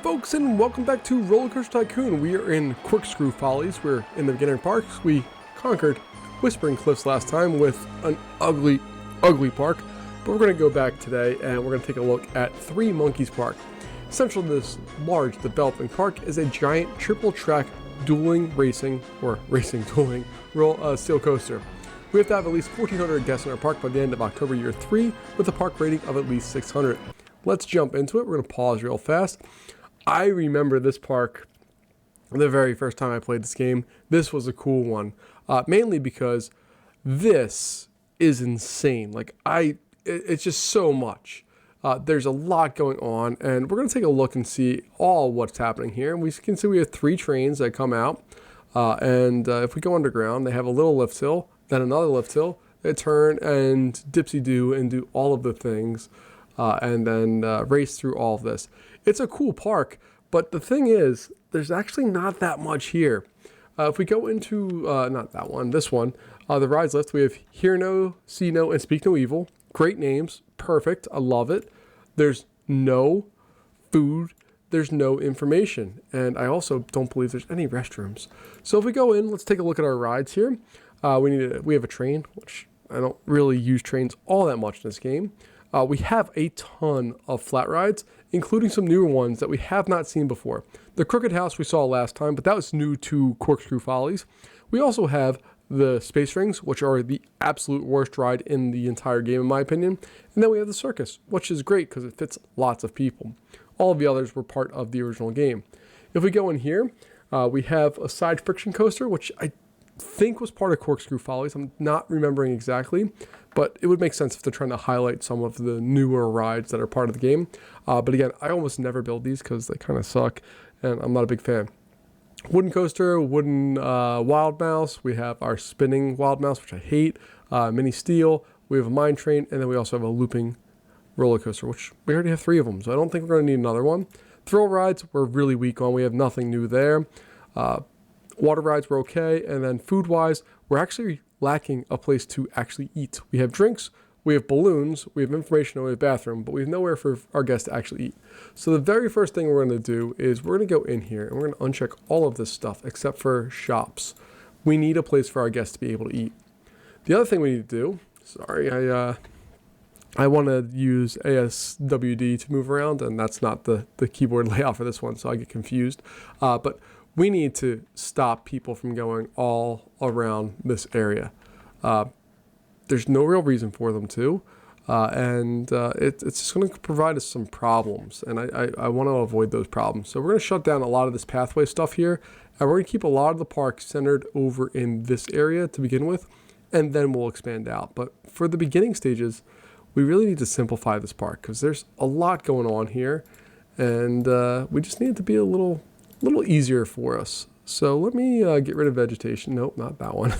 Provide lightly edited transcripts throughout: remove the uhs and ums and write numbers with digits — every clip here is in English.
folks, and welcome back to Roller Coaster Tycoon. We are in Corkscrew Follies. We're in the beginner parks. We conquered Whispering Cliffs last time with an ugly park. But we're going to go back today and we're going to take a look at Three Monkeys Park. Central to this large developing park is a giant triple track dueling steel coaster. We have to have at least 1,400 guests in our park by the end of October year 3 with a park rating of at least 600. Let's jump into it. We're going to pause real fast. I remember this park the very first time I played this game. This was a cool one, mainly because this is insane. It's just so much. There's a lot going on, and we're going to take a look and see all what's happening here. And we can see we have 3 trains that come out, and if we go underground, they have a little lift hill, then another lift hill. They turn and dipsy-do and do all of the things, and then race through all of this. It's a cool park, but the thing is, there's actually not that much here. If we go into, not that one, this one, the rides list, we have Hear No, See No, and Speak No Evil. Great names, perfect, I love it. There's no food, there's no information, and I also don't believe there's any restrooms. So if we go in, let's take a look at our rides here. We have a train, which I don't really use trains all that much in this game. We have a ton of flat rides, including some newer ones that we have not seen before. The Crooked House we saw last time, but that was new to Corkscrew Follies. We also have the Space Rings, which are the absolute worst ride in the entire game, in my opinion. And then we have the Circus, which is great because it fits lots of people. All of the others were part of the original game. If we go in here, we have a side friction coaster, which I think was part of Corkscrew Follies. I'm not remembering exactly, but it would make sense if they're trying to highlight some of the newer rides that are part of the game. But again, I almost never build these because they kind of suck, and I'm not a big fan. Wooden coaster, wooden wild mouse. We have our spinning wild mouse, which I hate. Mini steel. We have a mine train, and then we also have a looping roller coaster, which we already have 3 of them, so I don't think we're going to need another one. Thrill rides, we're really weak on. We have nothing new there. Water rides were okay, and then food-wise, we're actually lacking a place to actually eat. We have drinks, we have balloons, we have information, and we have bathroom, but we have nowhere for our guests to actually eat. So the very first thing we're going to do is we're going to go in here, and we're going to uncheck all of this stuff except for shops. We need a place for our guests to be able to eat. The other thing we need to do, I want to use ASWD to move around, and that's not the keyboard layout for this one, so I get confused. But we need to stop people from going all around this area. There's no real reason for them to, and it's just going to provide us some problems, and I want to avoid those problems. So we're going to shut down a lot of this pathway stuff here, and we're going to keep a lot of the park centered over in this area to begin with, and then we'll expand out. But for the beginning stages, we really need to simplify this park because there's a lot going on here, and we just need it to be a little easier for us. So let me get rid of vegetation. Nope, not that one.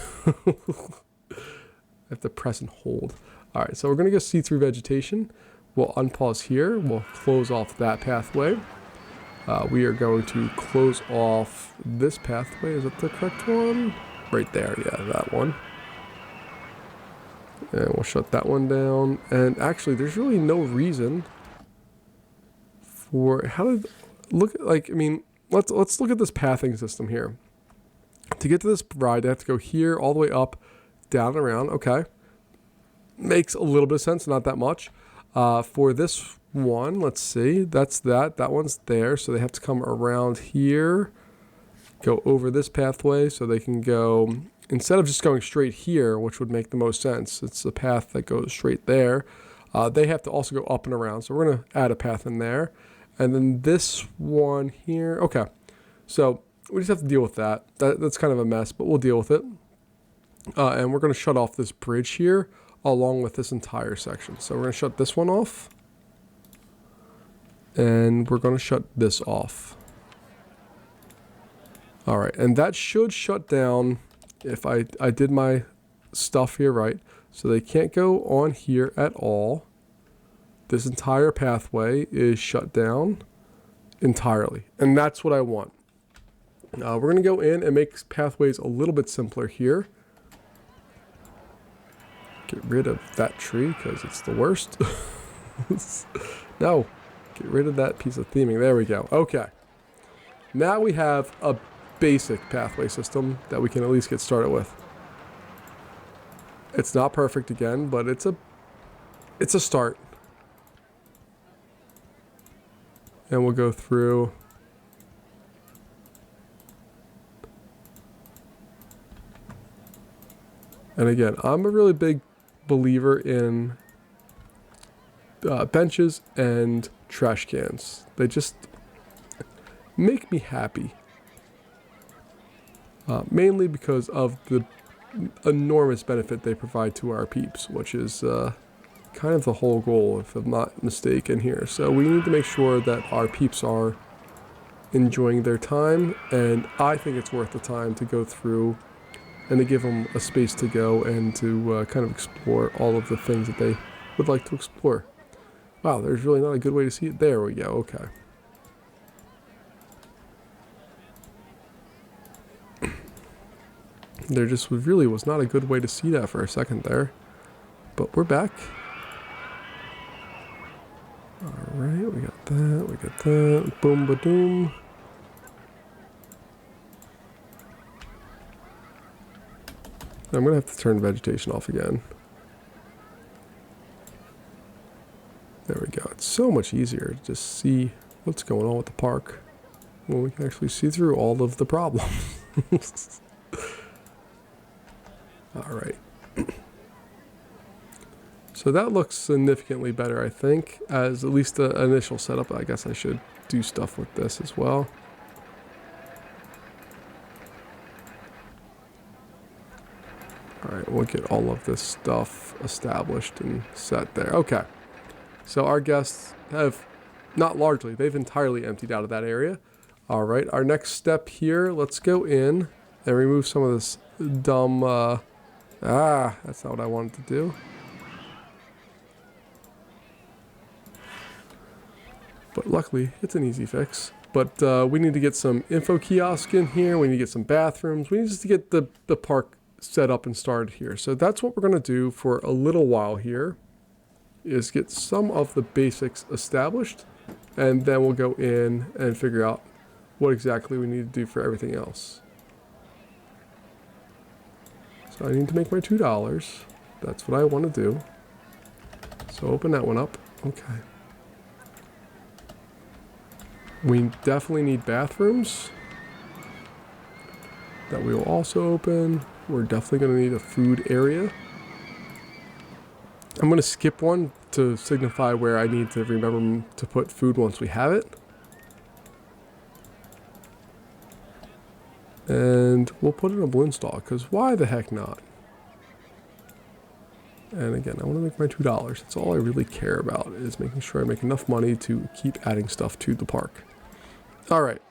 I have to press and hold. All right, so we're going to go see through vegetation. We'll unpause here. We'll close off that pathway. We are going to close off this pathway. Is that the correct one? Right there, yeah, that one. And we'll shut that one down. And actually, there's really no reason for let's look at this pathing system here. To get to this ride, I have to go here all the way up, down and around. Okay. Makes a little bit of sense, not that much. For this one, let's see. That's that. That one's there. So they have to come around here, go over this pathway so they can go, instead of just going straight here, which would make the most sense, it's a path that goes straight there. They have to also go up and around. So we're going to add a path in there. And then this one here, okay. So we just have to deal with that. That's kind of a mess, but we'll deal with it. And we're going to shut off this bridge here along with this entire section. So we're going to shut this one off. And we're going to shut this off. All right, and that should shut down if I did my stuff here right. So they can't go on here at all. This entire pathway is shut down entirely, and that's what I want. We're going to go in and make pathways a little bit simpler here. Get rid of that tree because it's the worst. No, Get rid of that piece of theming. There we go. Okay. Now we have a basic pathway system that we can at least get started with. It's not perfect again, but it's a start. And we'll go through. And again, I'm a really big believer in benches and trash cans. They just make me happy. Mainly because of the enormous benefit they provide to our peeps, which is kind of the whole goal, if I'm not mistaken here. So we need to make sure that our peeps are enjoying their time, and I think it's worth the time to go through and to give them a space to go and to kind of explore all of the things that they would like to explore. Wow, there's really not a good way to see it. There we go, okay. There just really was not a good way to see that for a second there. But we're back. Alright, we got that. Boom, ba-doom. I'm going to have to turn vegetation off again. There we go. It's so much easier to just see what's going on with the park when we can actually see through all of the problems. Alright. So that looks significantly better, I think, as at least the initial setup. I guess I should do stuff with this as well. Alright, we'll get all of this stuff established and set there. Okay. So our guests have, not largely, they've entirely emptied out of that area. Alright, our next step here, let's go in and remove some of this dumb, that's not what I wanted to do. But luckily, it's an easy fix. But we need to get some info kiosk in here. We need to get some bathrooms. We need just to get the park set up and started here. So that's what we're going to do for a little while here, is get some of the basics established. And then we'll go in and figure out what exactly we need to do for everything else. So I need to make my $2. That's what I want to do. So open that one up. Okay. We definitely need bathrooms that we will also open. We're definitely going to need a food area. I'm going to skip one to signify where I need to remember to put food once we have it. And we'll put in a balloon stall, because why the heck not? And again, I want to make my $2. That's all I really care about, is making sure I make enough money to keep adding stuff to the park. Alright.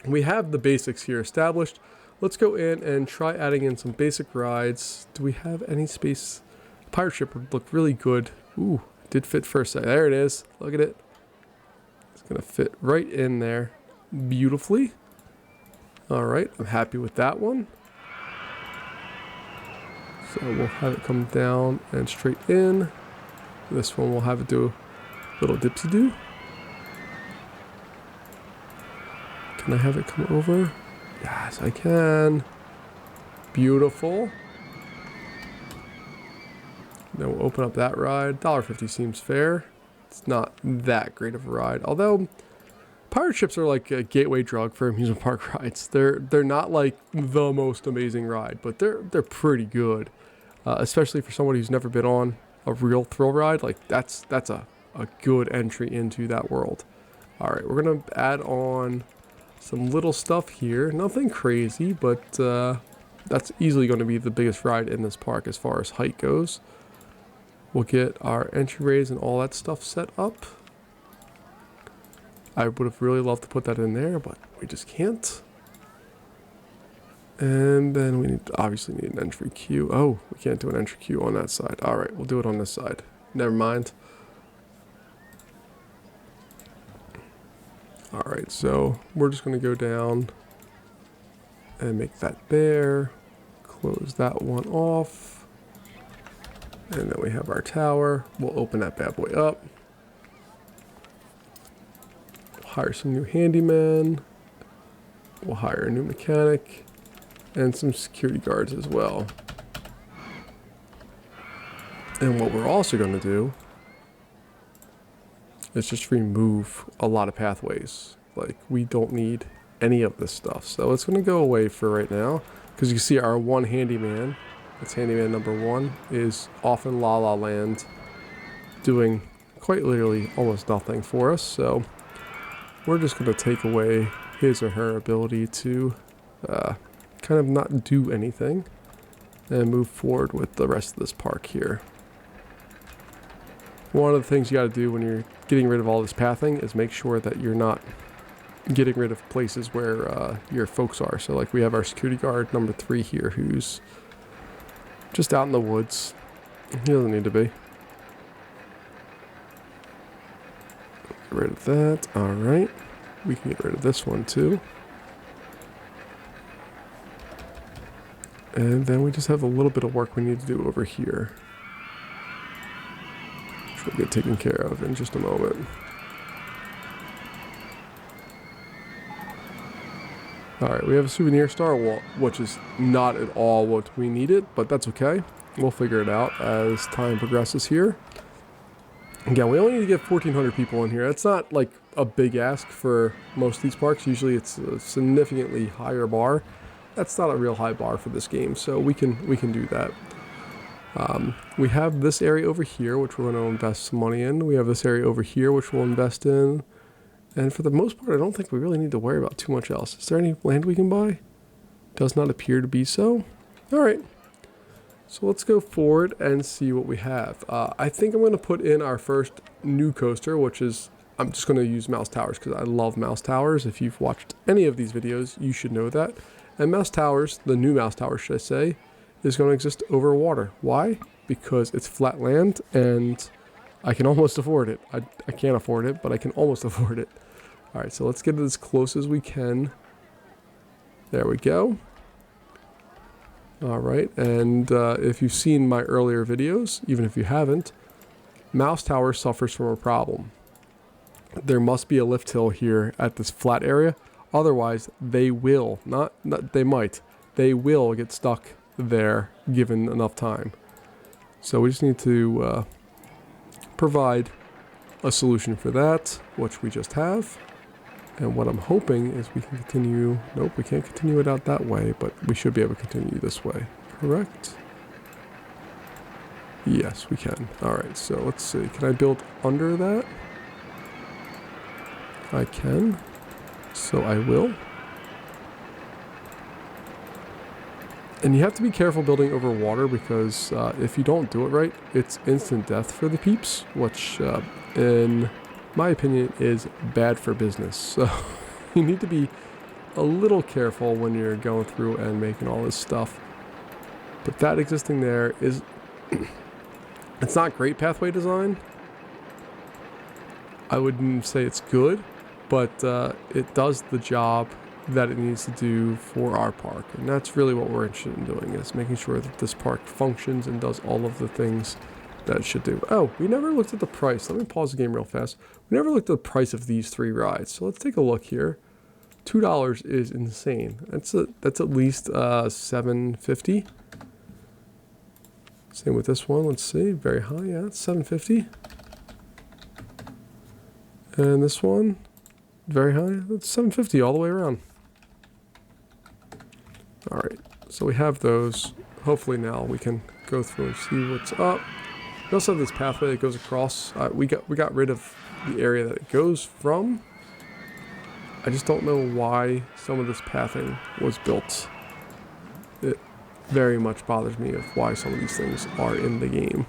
We have the basics here established. Let's go in and try adding in some basic rides. Do we have any space? Pirate ship would look really good. Ooh, did fit for a sec. There it is. Look at it. It's going to fit right in there beautifully. Alright, I'm happy with that one. So we'll have it come down and straight in. This one we'll have it do a little dipsy-do. Can I have it come over? Yes, I can. Beautiful. Then we'll open up that ride. $1.50 seems fair. It's not that great of a ride. Although, pirate ships are like a gateway drug for amusement park rides. They're not like the most amazing ride, but they're pretty good. Especially for somebody who's never been on a real thrill ride. Like, that's a good entry into that world. Alright, we're going to add on some little stuff here. Nothing crazy, but that's easily going to be the biggest ride in this park as far as height goes. We'll get our entryways and all that stuff set up. I would have really loved to put that in there, but we just can't. And then we obviously need an entry queue. Oh, we can't do an entry queue on that side. Alright, we'll do it on this side. Never mind. Alright, so we're just going to go down and make that there. Close that one off. And then we have our tower. We'll open that bad boy up. hire some new handyman. We'll hire a new mechanic and some security guards as well. And what we're also going to do is just remove a lot of pathways. Like, we don't need any of this stuff. So it's going to go away for right now. Because you can see our one handyman, that's handyman number 1, is off in La La Land doing quite literally almost nothing for us. So we're just going to take away his or her ability to kind of not do anything and move forward with the rest of this park here. One of the things you got to do when you're getting rid of all this pathing is make sure that you're not getting rid of places where your folks are. So like we have our security guard number 3 here who's just out in the woods. He doesn't need to be. Get rid of that. All right. We can get rid of this one too. And then we just have a little bit of work we need to do over here, which we'll get taken care of in just a moment. Alright, we have a souvenir star, which is not at all what we needed, but that's okay. We'll figure it out as time progresses here. Again, we only need to get 1,400 people in here. That's not like a big ask for most of these parks. Usually it's a significantly higher bar. That's not a real high bar for this game, so we can do that. We have this area over here, which we're going to invest some money in. We have this area over here, which we'll invest in. And for the most part, I don't think we really need to worry about too much else. Is there any land we can buy? Does not appear to be so. All right. So let's go forward and see what we have. I think I'm going to put in our first new coaster, which is, I'm just going to use Mouse Towers because I love Mouse Towers. If you've watched any of these videos, you should know that. And Mouse Towers, the new Mouse Towers, should I say, is going to exist over water. Why? Because it's flat land and I can almost afford it. I can't afford it, but I can almost afford it. All right, so let's get it as close as we can. There we go. All right, and if you've seen my earlier videos, even if you haven't, Mouse Tower suffers from a problem. There must be a lift hill here at this flat area. Otherwise, they will, not they might, they will get stuck there given enough time. So we just need to provide a solution for that, which we just have. And what I'm hoping is we can continue, nope, we can't continue it out that way, but we should be able to continue this way, correct? Yes, we can. All right, so let's see, can I build under that? I can. So I will. And you have to be careful building over water because if you don't do it right, it's instant death for the peeps, which in my opinion is bad for business. So you need to be a little careful when you're going through and making all this stuff. But that existing there is, it's not great pathway design. I wouldn't say it's good, but it does the job that it needs to do for our park. And that's really what we're interested in doing, is making sure that this park functions and does all of the things that it should do. Oh, we never looked at the price. Let me pause the game real fast. We never looked at the price of these 3 rides. So let's take a look here. $2 is insane. That's at least $7.50. Same with this one. Let's see. Very high. Yeah, it's $7.50. And this one, very high. That's $7.50 all the way around. All right. So we have those. Hopefully now we can go through and see what's up. We also have this pathway that goes across. We got rid of the area that it goes from. I just don't know why some of this pathing was built. It very much bothers me of why some of these things are in the game.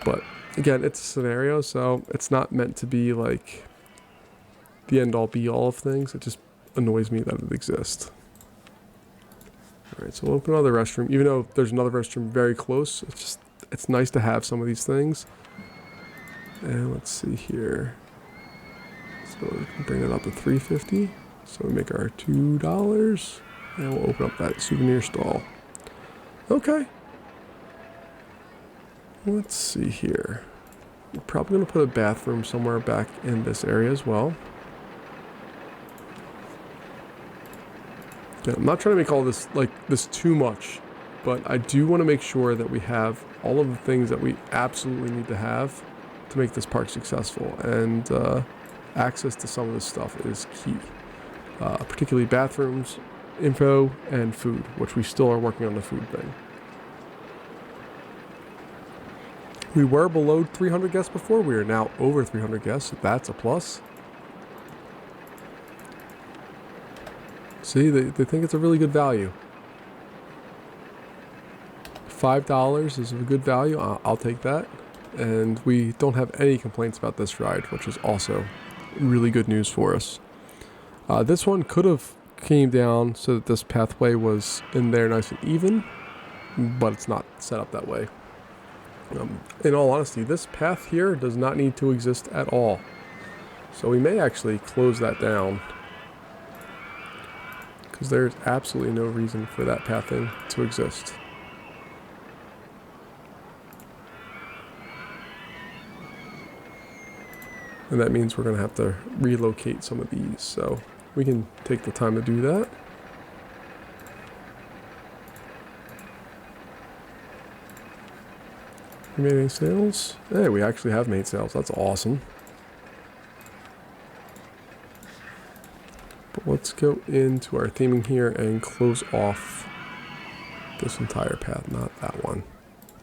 But again, it's a scenario, so it's not meant to be like the end-all be-all of things. It just annoys me that it exists. All right, so we'll open another restroom. Even though there's another restroom very close, it's nice to have some of these things. And let's see here. So we can bring it up to $3.50. So we make our $2. And we'll open up that souvenir stall. Okay. Let's see here. We're probably going to put a bathroom somewhere back in this area as well. Yeah, I'm not trying to make all this like this too much, but I do want to make sure that we have all of the things that we absolutely need to have to make this park successful, and access to some of this stuff is key, particularly bathrooms, info, and food, which we still are working on the food thing. We were below 300 guests before. We are now over 300 guests, so that's a plus. See, they think it's a really good value. $5 is a good value. I'll take that. And we don't have any complaints about this ride, which is also really good news for us. This one could have came down so that this pathway was in there nice and even, but it's not set up that way. In all honesty, this path here does not need to exist at all. So we may actually close that down, because there's absolutely no reason for that path in to exist. And that means we're going to have to relocate some of these, so we can take the time to do that. We made any sales? Hey, we actually have made sales. That's awesome. But let's go into our theming here and close off this entire path, not that one.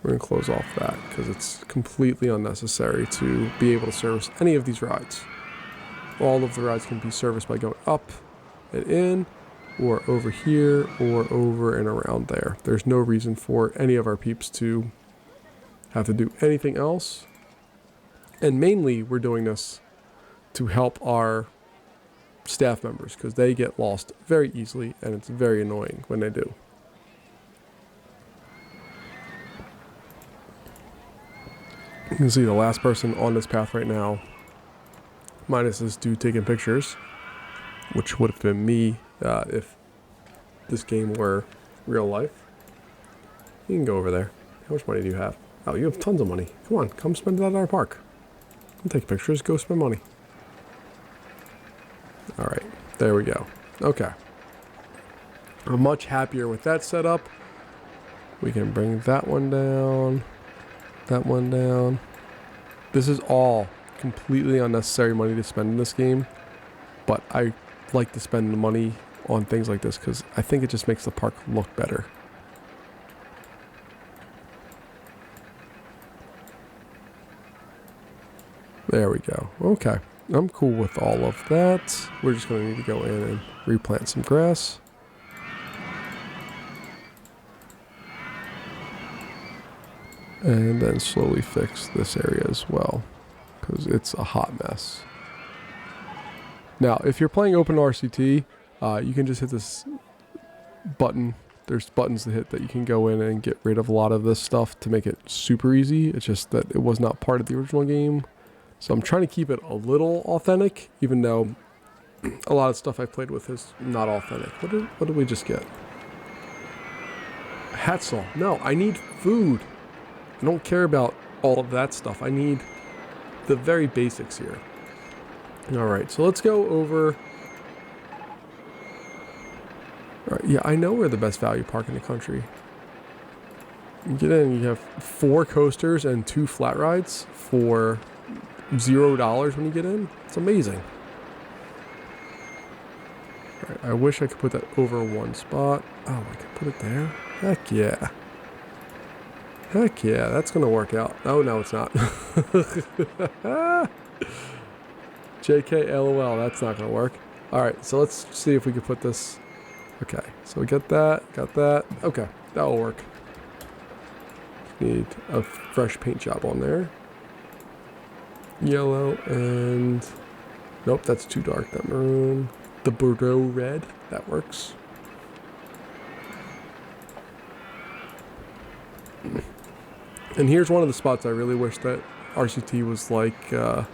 We're going to close off that because it's completely unnecessary to be able to service any of these rides. All of the rides can be serviced by going up and in, or over here, or over and around there. There's no reason for any of our peeps to have to do anything else. And mainly we're doing this to help our staff members, because they get lost very easily and it's very annoying when they do. You can see the last person on this path right now, minus this dude taking pictures, which would have been me if this game were real life. You can go over there. How much money do you have? Oh, you have tons of money. Come on, come spend that at our park. Come take pictures, go spend money. Alright, there we go. Okay. I'm much happier with that setup. We can bring that one down. That one down. This is all completely unnecessary money to spend in this game, but I like to spend the money on things like this because I think it just makes the park look better. There we go. Okay, I'm cool with all of that. We're just going to need to go in and replant some grass. And then slowly fix this area as well, because it's a hot mess. Now, if you're playing open RCT, you can just hit this button. There's buttons to hit that you can go in and get rid of a lot of this stuff to make it super easy. It's just that it was not part of the original game. So I'm trying to keep it a little authentic, even though a lot of stuff I've played with is not authentic. What did we just get? Hatzel. No, I need food. I don't care about all of that stuff. I need the very basics here. Alright, so let's go over... Alright, yeah, I know we're the best value park in the country. You get in, you have 4 coasters and 2 flat rides for $0 when you get in. It's amazing. Alright, I wish I could put that over one spot. Oh, I could put it there? Heck yeah. Heck yeah, that's going to work out. Oh, no, it's not. JK, LOL, that's not going to work. Alright, so let's see if we can put this... Okay, so we got that. Okay, that will work. Need a fresh paint job on there. Yellow and... Nope, that's too dark. That maroon. The Bordeaux red, that works. And here's one of the spots I really wish that RCT was like, what's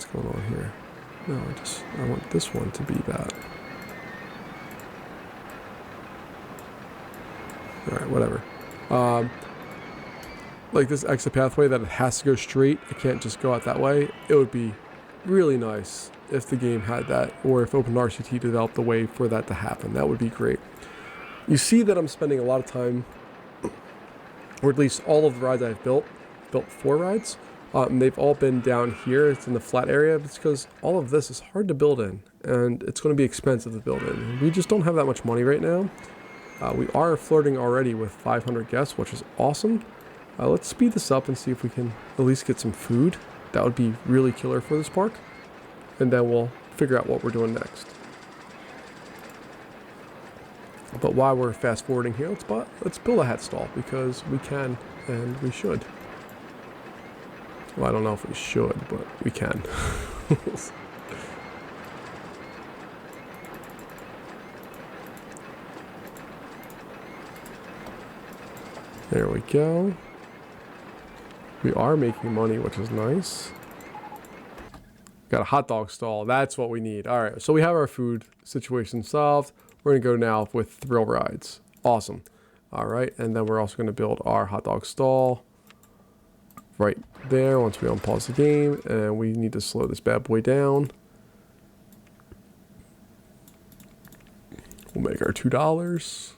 going on here? No, I want this one to be that. Alright, whatever. Like this exit pathway that it has to go straight. It can't just go out that way. It would be really nice if the game had that, or if OpenRCT developed a way for that to happen. That would be great. You see that I'm spending a lot of time, or at least all of the rides I've built 4 rides. They've all been down here. It's in the flat area. It's because all of this is hard to build in, and it's going to be expensive to build in. We just don't have that much money right now. We are flirting already with 500 guests, which is awesome. Let's speed this up and see if we can at least get some food. That would be really killer for this park. And then we'll figure out what we're doing next. But while we're fast forwarding here, let's build a hat stall because we can and we should. Well, I don't know if we should, but we can. There we go. We are making money, which is nice. Got a hot dog stall. That's what we need. All right, so we have our food situation solved. We're going to go now with thrill rides. Awesome. All right, and then we're also going to build our hot dog stall right there once we unpause the game. And we need to slow this bad boy down. We'll make our $2.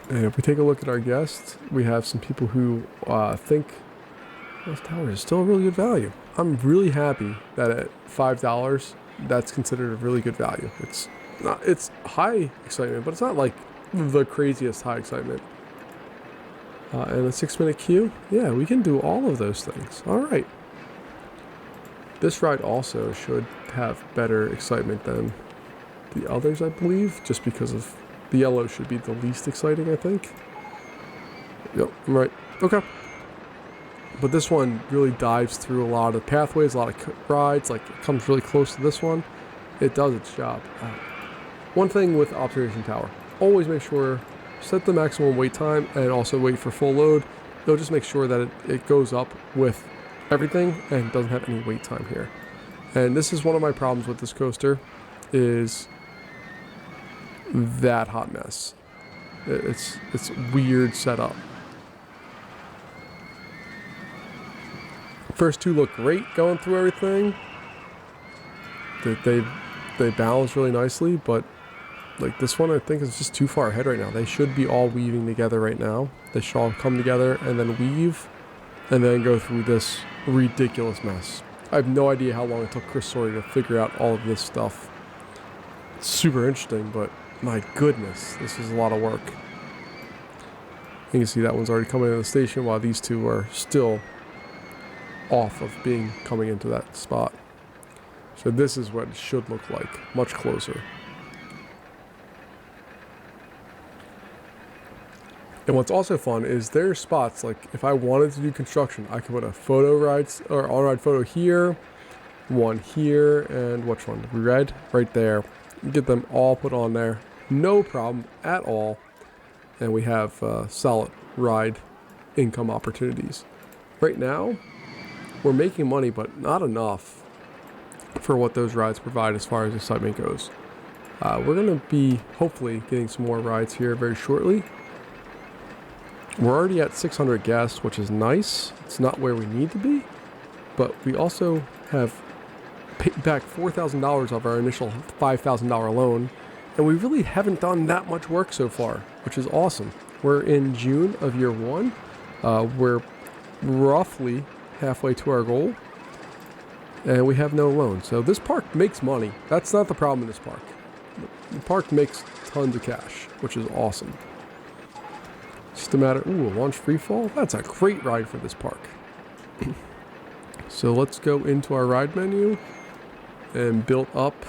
And if we take a look at our guests, we have some people who think this tower is still a really good value. I'm really happy that at $5, that's considered a really good value. It's high excitement, but it's not like the craziest high excitement. And a 6-minute queue, yeah, we can do all of those things. All right. This ride also should have better excitement than the others, I believe, just because of the yellow should be the least exciting, I think. Yep, I'm right. Okay. But this one really dives through a lot of pathways, a lot of rides. Like, it comes really close to this one. It does its job. One thing with Observation Tower, always make sure, set the maximum wait time and also wait for full load. It'll just make sure that it goes up with everything and doesn't have any wait time here. And this is one of my problems with this coaster, is that hot mess. It's weird setup. First 2 look great going through everything. They balance really nicely, but like this one I think is just too far ahead right now. They should be all weaving together right now. They should all come together and then weave and then go through this ridiculous mess. I have no idea how long it took Chris Sawyer to figure out all of this stuff. It's super interesting, but my goodness, this is a lot of work. You can see that one's already coming into the station while these 2 are still off of coming into that spot. So this is what it should look like, much closer. And what's also fun is there are spots, like if I wanted to do construction, I could put a photo rides or on-ride photo here, one here, and which one? Red right there. Get them all put on there. No problem at all. And we have solid ride income opportunities. Right now, we're making money, but not enough for what those rides provide as far as excitement goes. We're going to be hopefully getting some more rides here very shortly. We're already at 600 guests, which is nice. It's not where we need to be, but we also have paid back $4,000 of our initial $5,000 loan, and we really haven't done that much work so far, which is awesome. We're in June of year 1. We're roughly halfway to our goal, and we have no loan. So this park makes money. That's not the problem in this park. The park makes tons of cash, which is awesome. It's just a matter, a launch free fall? That's a great ride for this park. So let's go into our ride menu and build up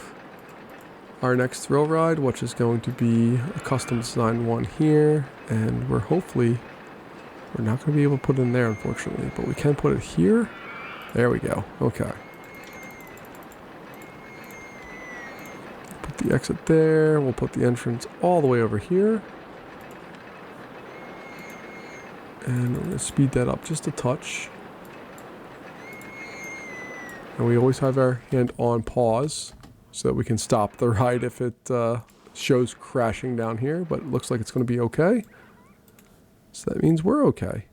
our next thrill ride, which is going to be a custom design one here, and we're not going to be able to put it in there, unfortunately, but we can put it here. There we go. Okay. Put the exit there. We'll put the entrance all the way over here. And I'm going to speed that up just a touch. And we always have our hand on pause so that we can stop the ride if it shows crashing down here, but it looks like it's going to be okay. So that means we're okay.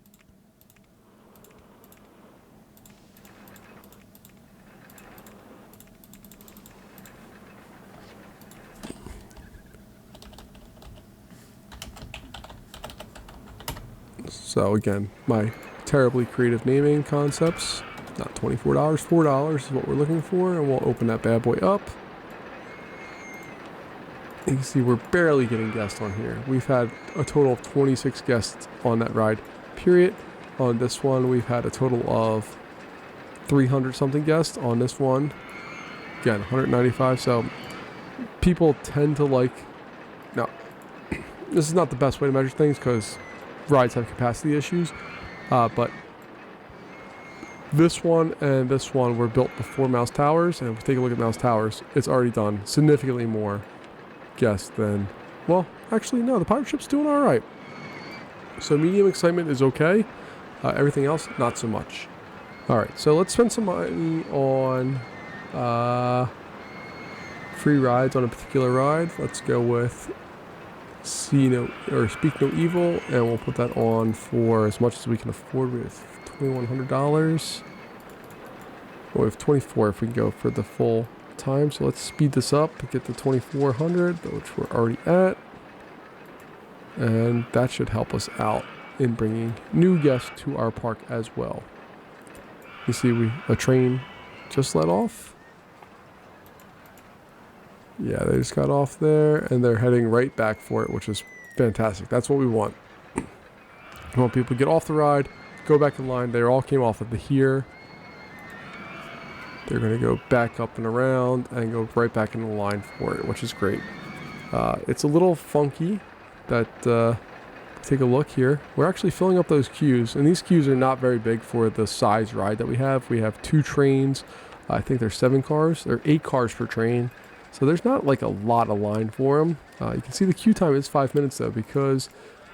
So again, my terribly creative naming concepts. Not $24, $4 is what we're looking for, and we'll open that bad boy up. You can see we're barely getting guests on here. We've had a total of 26 guests on that ride, period. On this one, we've had a total of 300 something guests. On this one, again, 195. So people tend to like, no, this is not the best way to measure things because rides have capacity issues, but this one and this one were built before Mouse Towers, and if we take a look at Mouse Towers, it's already done significantly more guests than, well, actually no, the pirate ship's doing all right. So medium excitement is okay. Everything else, not so much. All right, so let's spend some money on free rides on a particular ride. Let's go with Speak No Evil, and we'll put that on for as much as we can afford. We have $2,100. Well, we have 24 if we can go for the full time. So let's speed this up and get to 2,400, which we're already at, and that should help us out in bringing new guests to our park as well. You see, a train just let off. Yeah, they just got off there, and they're heading right back for it, which is fantastic. That's what we want. We want people to get off the ride, go back in line. They all came off of the here. They're going to go back up and around and go right back in the line for it, which is great. It's a little funky that, take a look here. We're actually filling up those queues, and these queues are not very big for the size ride that we have. We have 2 trains. I think there's 7 cars. There are 8 cars per train. So there's not like a lot of line for them. You can see the queue time is 5 minutes though, because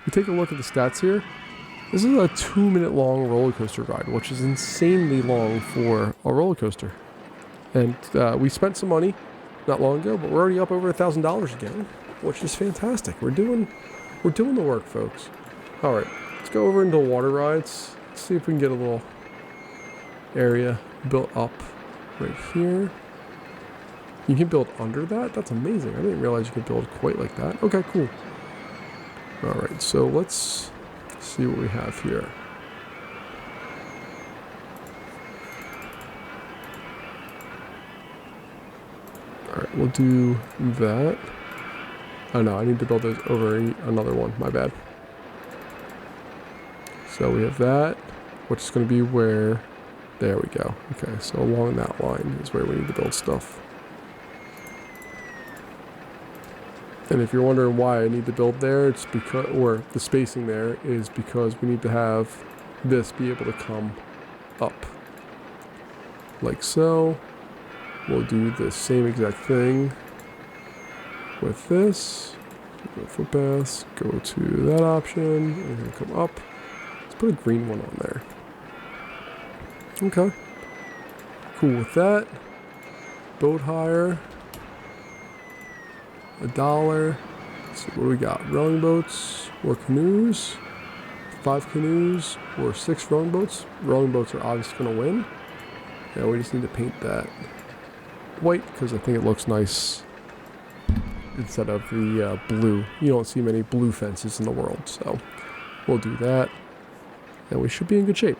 we take a look at the stats here. This is a 2-minute long roller coaster ride, which is insanely long for a roller coaster. And we spent some money not long ago, but we're already up over $1,000 again, which is fantastic. We're doing the work, folks. All right, let's go over into water rides. Let's see if we can get a little area built up right here. You can build under that? That's amazing. I didn't realize you could build quite like that. Okay, cool. All right, so let's see what we have here. All right, we'll do that. Oh no, I need to build those over another one. My bad. So we have that, which is going to be where... There we go. Okay, so along that line is where we need to build stuff. And if you're wondering why I need to build there, it's because, or the spacing there is because we need to have this be able to come up. Like so. We'll do the same exact thing with this. Go footpaths, go to that option, and come up. Let's put a green one on there. Okay. Cool with that. Boat hire. $1. Let's see, what do we got? Rowing boats or canoes? 5 canoes or 6 rowing boats. Rowing boats are obviously going to win. Yeah, we just need to paint that white because I think it looks nice instead of the blue. You don't see many blue fences in the world, so we'll do that. And we should be in good shape.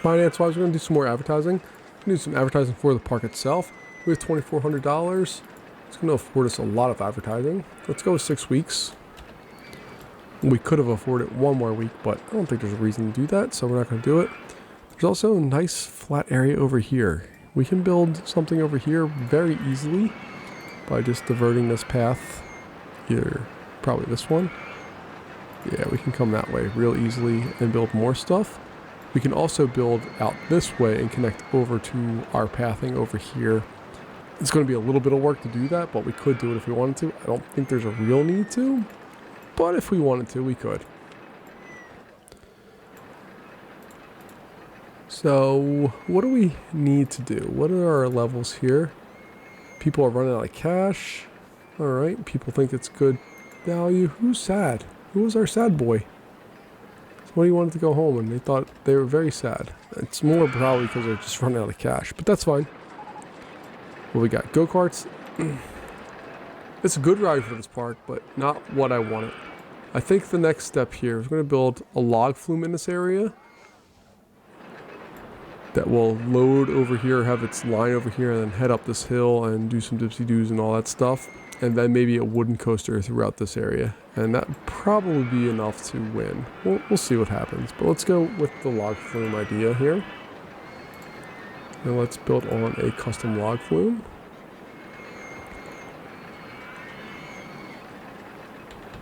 Finance-wise, we're going to do some more advertising. We're going to do some advertising for the park itself. We have $2,400. It's going to afford us a lot of advertising. Let's go with 6 weeks. We could have afforded 1 more week, but I don't think there's a reason to do that, so we're not going to do it. There's also a nice flat area over here. We can build something over here very easily by just diverting this path. Either probably this one. Yeah, we can come that way real easily and build more stuff. We can also build out this way and connect over to our pathing over here. It's going to be a little bit of work to do that, but we could do it if we wanted to. I don't think there's a real need to, but if we wanted to, we could. So, what do we need to do? What are our levels here? People are running out of cash. Alright, people think it's good value. Who's sad? Who was our sad boy? Somebody wanted to go home and they thought they were very sad. It's more probably because they're just running out of cash, but that's fine. What we got? Go-karts. It's a good ride for this park, but not what I wanted. I think the next step here is going to build a log flume in this area that will load over here, have its line over here, and then head up this hill and do some dipsy-doos and all that stuff. And then maybe a wooden coaster throughout this area. And that would probably be enough to win. We'll see what happens. But let's go with the log flume idea here. And let's build on a custom log flume.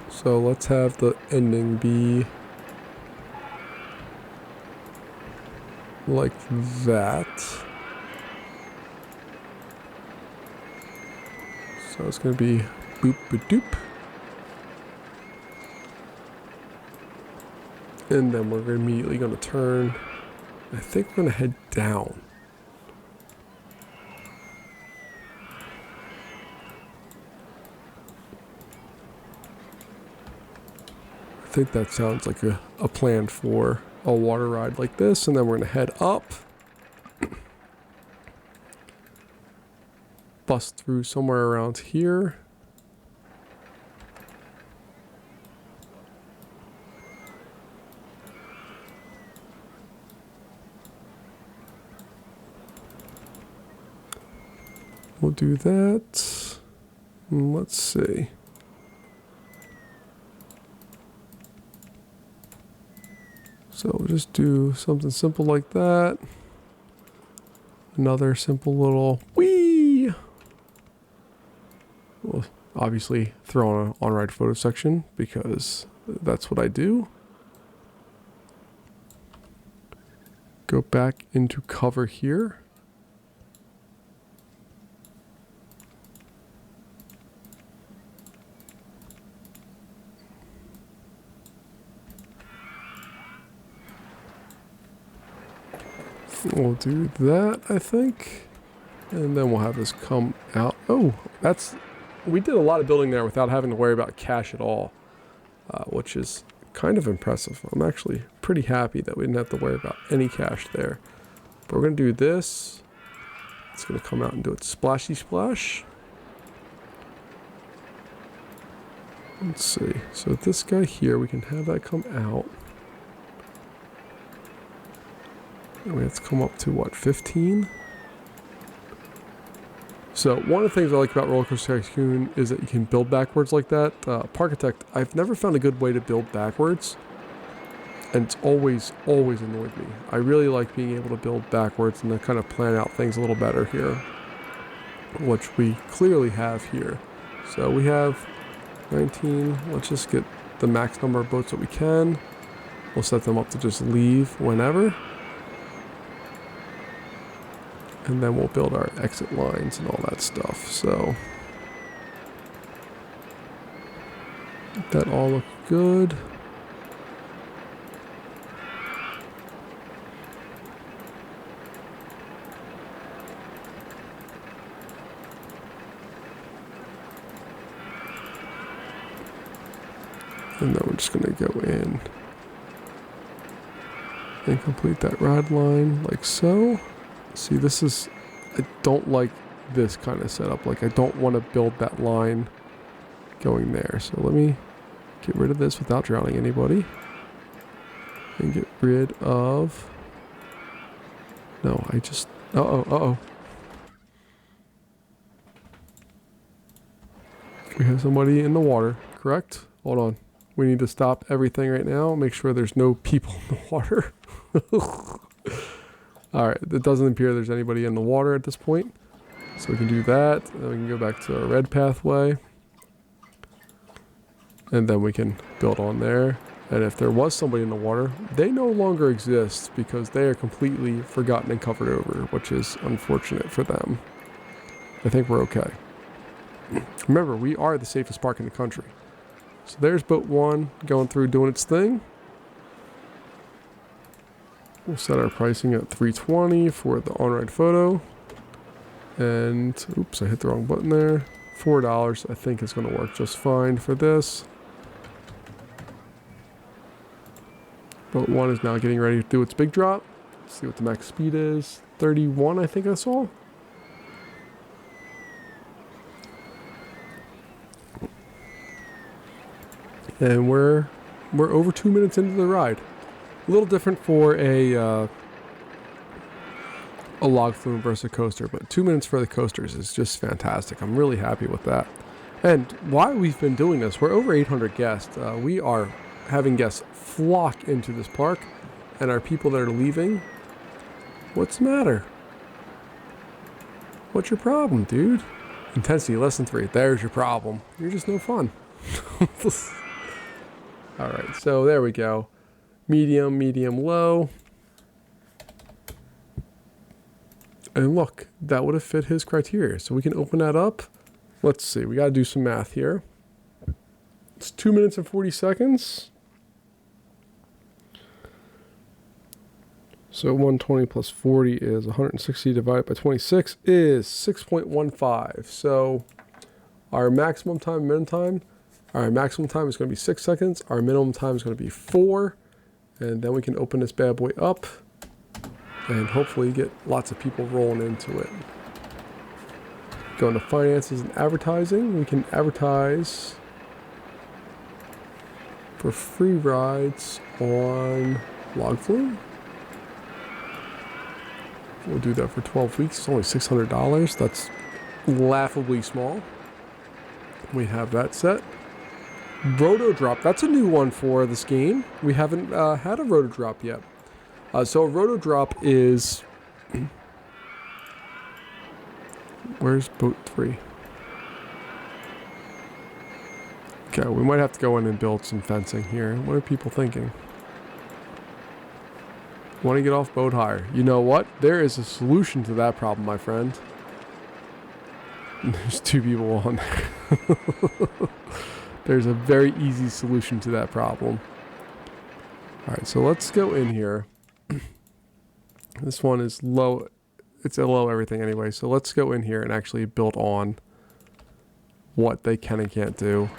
So let's have the ending be like that. So it's going to be boop-a-doop. And then we're immediately going to turn. I think we're going to head down. I think that sounds like a plan for a water ride like this. And then we're going to head up. Bust through somewhere around here. We'll do that. And let's see. So we'll just do something simple like that. Another simple little whee. We'll obviously throw on an on-ride photo section because that's what I do. Go back into cover here. We'll do that, I think. And then we'll have this come out. Oh, we did a lot of building there without having to worry about cash at all, which is kind of impressive. I'm actually pretty happy that we didn't have to worry about any cash there. But we're going to do this. It's going to come out and do its splashy splash. Let's see. So this guy here, we can have that come out. And we have to come up to what, 15? So one of the things I like about Roller Coaster Tycoon is that you can build backwards like that. Parkitect, I've never found a good way to build backwards. And it's always annoyed me. I really like being able to build backwards and to kind of plan out things a little better here. Which we clearly have here. So we have 19. Let's just get the max number of boats that we can. We'll set them up to just leave whenever. And then we'll build our exit lines and all that stuff. So that all looks good. And then we're just going to go in and complete that rod line like so. See, this is, I don't like this kind of setup. Like, I don't want to build that line going there. So let me get rid of this without drowning anybody. And get rid of, no, I just, uh-oh. We have somebody in the water, correct? Hold on. We need to stop everything right now. Make sure there's no people in the water. Alright, it doesn't appear there's anybody in the water at this point. So we can do that. Then we can go back to our red pathway. And then we can build on there. And if there was somebody in the water, they no longer exist because they are completely forgotten and covered over, which is unfortunate for them. I think we're okay. Remember, we are the safest park in the country. So there's boat 1 going through doing its thing. We'll set our pricing at $320 for the on-ride photo. And, oops, I hit the wrong button there. $4 I think is going to work just fine for this. Boat 1 is now getting ready to do its big drop. Let's see what the max speed is. 31, I think I saw. And we're over 2 minutes into the ride. A little different for a log flume versus a coaster, but 2 minutes for the coasters is just fantastic. I'm really happy with that. And while we've been doing this, we're over 800 guests. We are having guests flock into this park, and our people that are leaving, what's the matter? What's your problem, dude? Intensity less than 3. There's your problem. You're just no fun. All right, so there we go. Medium, medium, low. And look, that would have fit his criteria. So we can open that up. Let's see, we got to do some math here. It's 2 minutes and 40 seconds. So 120 plus 40 is 160 divided by 26 is 6.15. So our maximum time, minimum time, our maximum time is going to be 6 seconds. Our minimum time is going to be 4. And then we can open this bad boy up and hopefully get lots of people rolling into it. Go into finances and advertising. We can advertise for free rides on Log Flume. We'll do that for 12 weeks. It's only $600. That's laughably small. We have that set. Roto drop. That's a new one for this game. We haven't had a roto drop yet. So a roto drop is... Where's boat 3? Okay, we might have to go in and build some fencing here. What are people thinking? Want to get off boat hire? You know what? There is a solution to that problem, my friend. There's 2 people on there. There's a very easy solution to that problem. Alright, so let's go in here. This one is low. It's a low everything anyway. So let's go in here and actually build on what they can and can't do.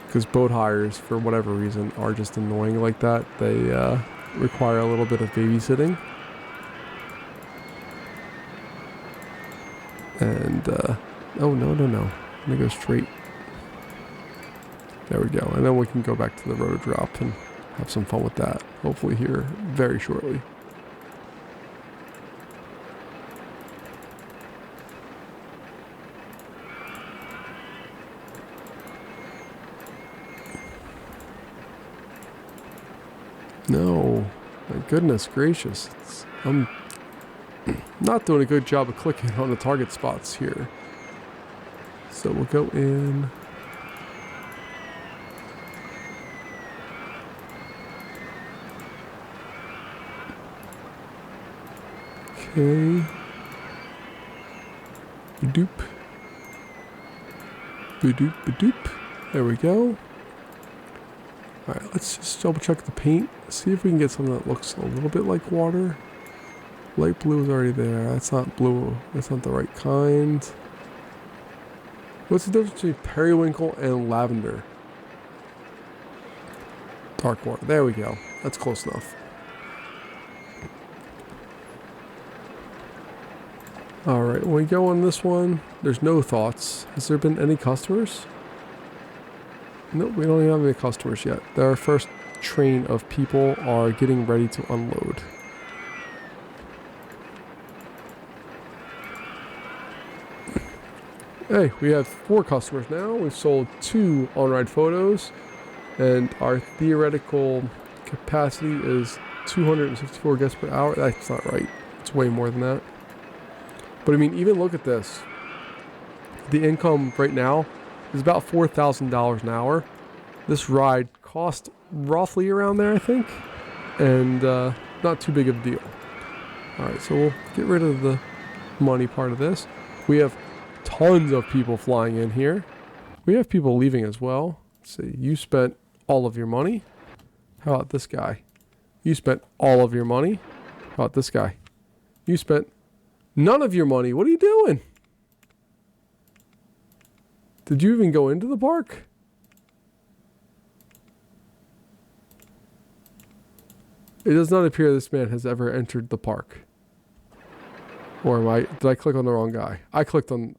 Because boat hires, for whatever reason, are just annoying like that. They require a little bit of babysitting. And, oh, no. Let me go straight. There we go. And then we can go back to the roto drop and have some fun with that. Hopefully here very shortly. No, my goodness gracious. I'm not doing a good job of clicking on the target spots here. So we'll go in. Okay. Badoop. Badoop, badoop. There we go. Alright, let's just double check the paint. See if we can get something that looks a little bit like water. Light blue is already there. That's not blue. That's not the right kind. What's the difference between periwinkle and lavender? Dark water. There we go. That's close enough. Alright, when we go on this one, there's no thoughts. Has there been any customers? Nope, we don't even have any customers yet. Our first train of people are getting ready to unload. Hey, we have 4 customers now. We've sold 2 on-ride photos, and our theoretical capacity is 264 guests per hour. That's not right. It's way more than that. But I mean, even look at this. The income right now is about $4,000 an hour. This ride cost roughly around there, I think, and not too big of a deal. All right, so we'll get rid of the money part of this. We have tons of people flying in here. We have people leaving as well. Let's see, you spent all of your money. How about this guy? You spent all of your money. How about this guy? You spent none of your money. What are you doing? Did you even go into the park? It does not appear this man has ever entered the park. Or did I click on the wrong guy? I clicked on...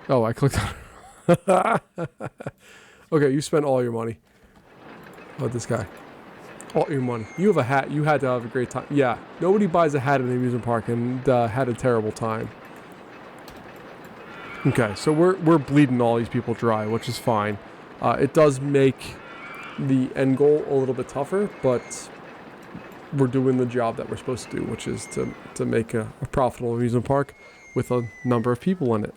Oh, I clicked on... Okay, you spent all your money. Oh, this guy. All your money. You have a hat. You had to have a great time. Yeah, nobody buys a hat in the amusement park and had a terrible time. Okay, so we're bleeding all these people dry, which is fine. It does make the end goal a little bit tougher, but we're doing the job that we're supposed to do, which is to make a profitable amusement park with a number of people in it.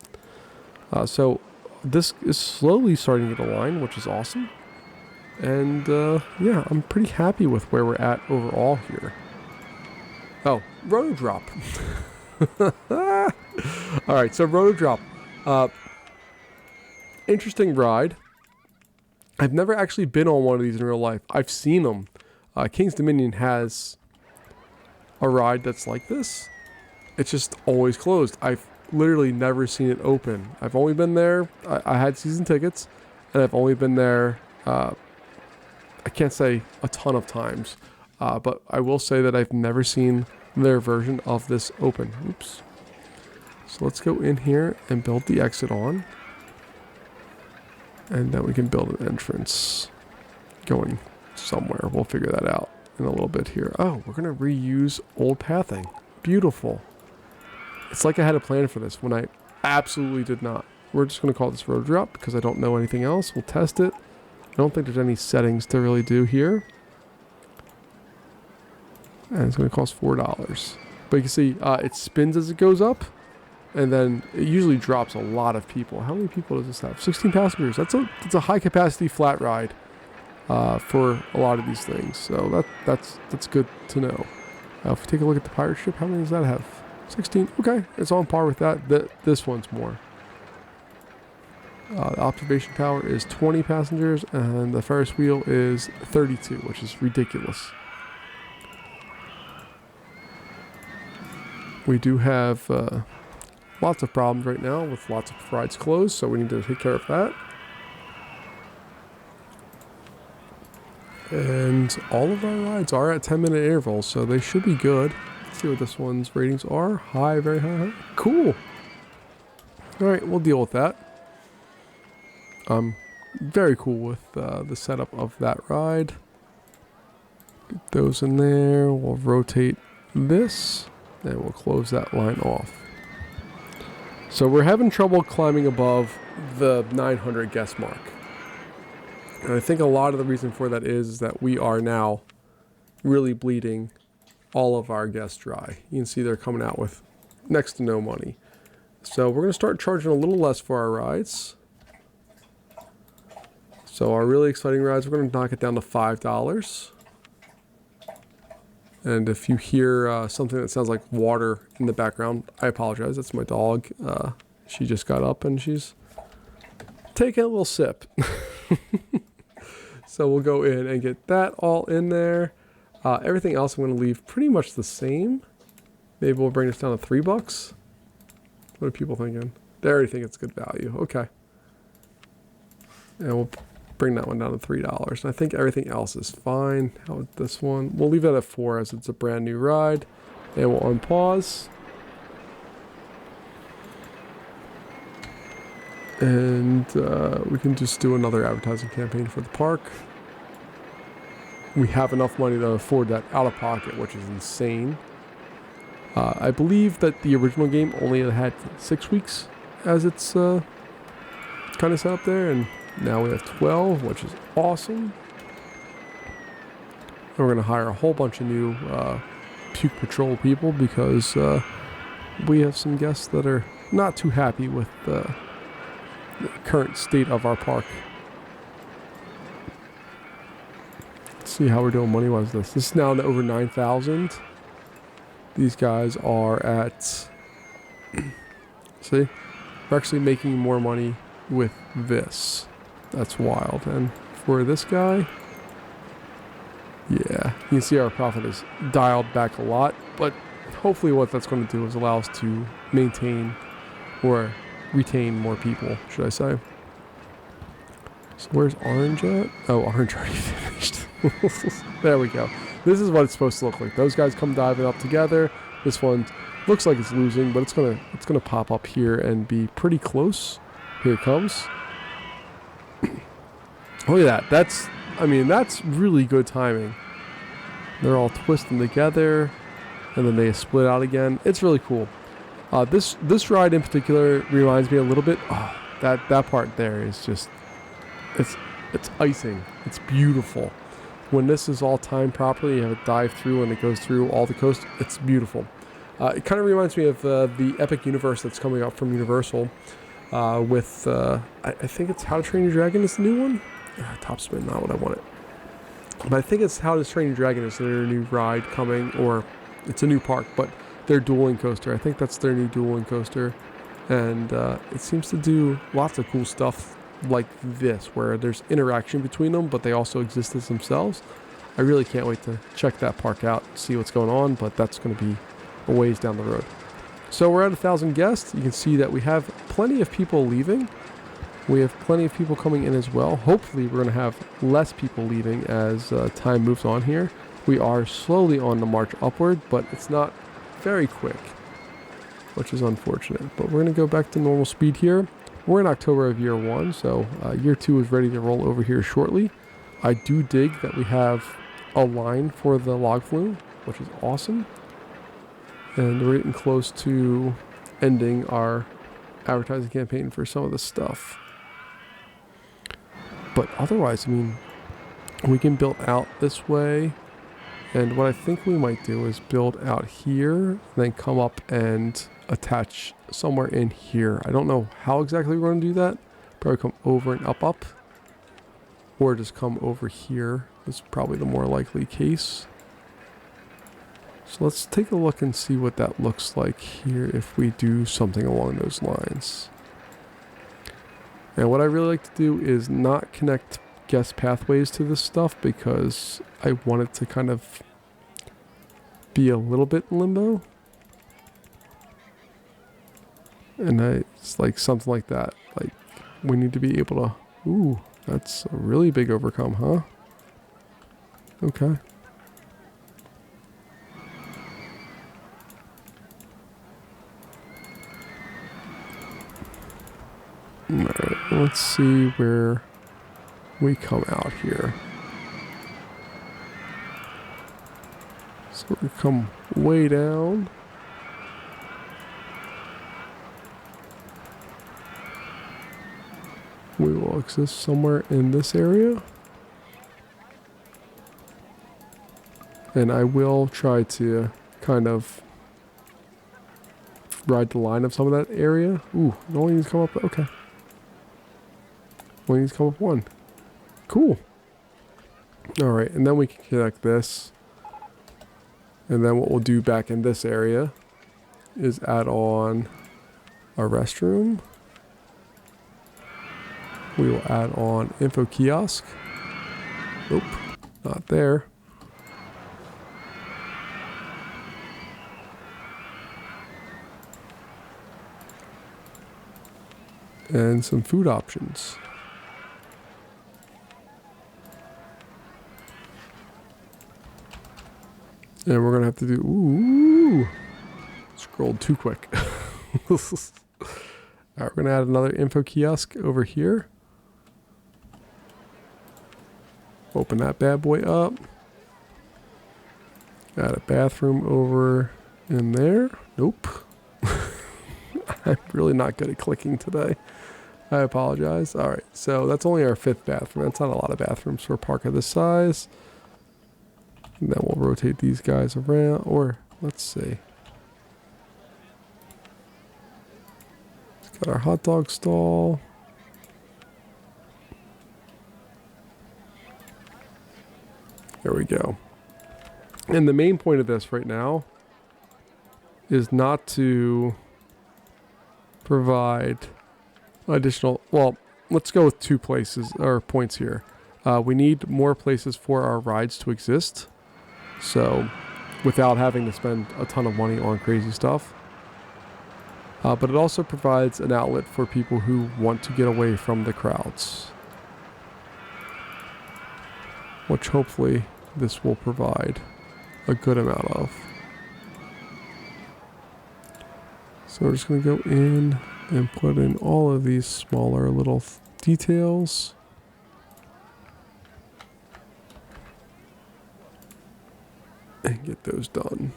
So this is slowly starting to get aligned, which is awesome. And yeah, I'm pretty happy with where we're at overall here. Oh, roto drop. All right, so roto drop. Interesting ride. I've never actually been on one of these in real life. I've seen them. King's Dominion has a ride that's like this. It's just always closed. I've literally never seen it open. I've only been there. I had season tickets, and I've only been there. I can't say a ton of times, but I will say that I've never seen their version of this open. Oops. So let's go in here and build the exit on. And then we can build an entrance going somewhere. We'll figure that out in a little bit here. Oh, we're going to reuse old pathing. Beautiful. It's like I had a plan for this when I absolutely did not. We're just going to call this road drop because I don't know anything else. We'll test it. I don't think there's any settings to really do here. And it's going to cost $4. But you can see it spins as it goes up. And then it usually drops a lot of people. How many people does this have? 16 passengers. That's a high capacity flat ride for a lot of these things. So that's good to know. If we take a look at the pirate ship, how many does that have? 16. Okay, it's on par with that. This one's more. The observation tower is 20 passengers, and the Ferris wheel is 32, which is ridiculous. We do have lots of problems right now with lots of rides closed, so we need to take care of that. And all of our rides are at 10-minute intervals, so they should be good. Let's see what this one's ratings are. High, very high. Cool. All right, we'll deal with that. I'm very cool with the setup of that ride. Get those in there. We'll rotate this, and we'll close that line off. So we're having trouble climbing above the 900 guest mark. And I think a lot of the reason for that is that we are now really bleeding all of our guests dry. You can see they're coming out with next to no money. So we're going to start charging a little less for our rides. So our really exciting rides, we're going to knock it down to $5. And if you hear something that sounds like water in the background, I apologize. That's my dog. She just got up and she's taking a little sip. So we'll go in and get that all in there. Everything else I'm going to leave pretty much the same. Maybe we'll bring this down to $3. What are people thinking? They already think it's good value. Okay. And we'll bring that one down to $3. And I think everything else is fine. How about this one? We'll leave that at 4 as it's a brand new ride. And we'll unpause. And we can just do another advertising campaign for the park. We have enough money to afford that out of pocket, which is insane. I believe that the original game only had 6 weeks as it's kind of set up there, and now we have 12, which is awesome. And we're going to hire a whole bunch of new puke patrol people because we have some guests that are not too happy with the current state of our park. Let's see how we're doing money-wise. This is now over 9,000. These guys are at, see, we're actually making more money with this. That's wild. And for this guy, yeah, you can see our profit is dialed back a lot, but hopefully what that's going to do is allow us to maintain or retain more people, should I say. So where's Orange at? Oh, Orange already finished. There we go. This is what it's supposed to look like. Those guys come diving up together. This one looks like it's losing, but it's gonna pop up here and be pretty close. Here it comes. Look at that. That's, I mean, that's really good timing. They're all twisting together, and then they split out again. It's really cool. This ride in particular reminds me a little bit. Oh, that part there is just, it's icing. It's beautiful. When this is all timed properly, you have a dive through and it goes through all the coast. It's beautiful. It kind of reminds me of the Epic Universe that's coming up from Universal with, I think it's How to Train Your Dragon is the new one. Top Spin, not what I wanted. But I think it's How to Train Your Dragon is their new ride coming, or it's a new park, but their dueling coaster. I think that's their new dueling coaster. And it seems to do lots of cool stuff like this, where there's interaction between them, but they also exist as themselves. I really can't wait to check that park out, see what's going on, but that's going to be a ways down the road. So we're at 1,000 guests. You can see that we have plenty of people leaving. We have plenty of people coming in as well. Hopefully we're going to have less people leaving as time moves on here. We are slowly on the march upward, but it's not very quick, which is unfortunate. But we're going to go back to normal speed here. We're in October of year 1, so year 2 is ready to roll over here shortly. I do dig that we have a line for the log flume, which is awesome. And we're getting close to ending our advertising campaign for some of this stuff. But otherwise, I mean, we can build out this way. And what I think we might do is build out here, then come up and attach somewhere in here. I don't know how exactly we're going to do that. Probably come over and up. Or just come over here. That's probably the more likely case. So let's take a look and see what that looks like here if we do something along those lines. And what I really like to do is not connect guest pathways to this stuff, because I want it to kind of be a little bit in limbo. And it's like something like that. Like, we need to be able to... Ooh, that's a really big overcome, huh? Okay. Alright, let's see where we come out here. So we come way down. We will exist somewhere in this area. And I will try to kind of ride the line of some of that area. Ooh, it only needs to come up. Okay. Only needs to come up one. Cool. Alright, and then we can connect this. And then what we'll do back in this area is add on a restroom. We will add on info kiosk. Nope, not there. And some food options. And we're going to have to do... Ooh! Scrolled too quick. Alright, we're going to add another info kiosk over here. Open that bad boy up. Add a bathroom over in there. Nope. I'm really not good at clicking today. I apologize. Alright, so that's only our 5th bathroom. That's not a lot of bathrooms for a park of this size. And then we'll rotate these guys around, or let's see. It's got our hot dog stall. There we go. And the main point of this right now is not to provide additional, well, let's go with 2 places or points here. We need more places for our rides to exist. So, without having to spend a ton of money on crazy stuff. But it also provides an outlet for people who want to get away from the crowds. Which hopefully this will provide a good amount of. So we're just going to go in and put in all of these smaller little details. and get those done.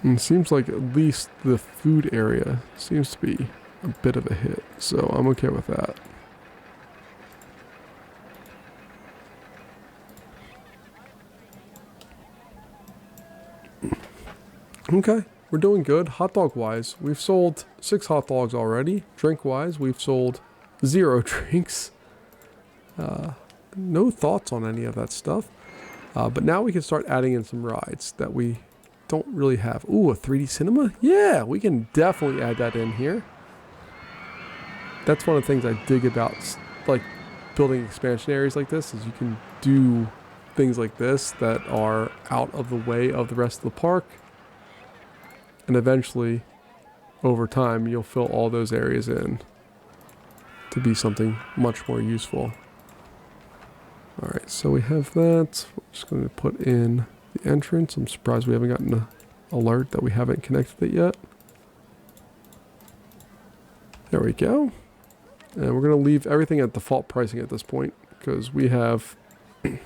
And it seems like at least the food area seems to be a bit of a hit, so I'm okay with that. Okay, we're doing good. Hot dog wise, we've sold 6 hot dogs already. Drink wise, we've sold 0 drinks. No thoughts on any of that stuff. But now we can start adding in some rides that we don't really have. Ooh, a 3D cinema? Yeah, we can definitely add that in here. That's one of the things I dig about like building expansion areas like this, is you can do things like this that are out of the way of the rest of the park. And eventually, over time, you'll fill all those areas in to be something much more useful. Alright, so we have that. We're just going to put in the entrance. I'm surprised we haven't gotten an alert that we haven't connected it yet. There we go. And we're going to leave everything at default pricing at this point, because we have... we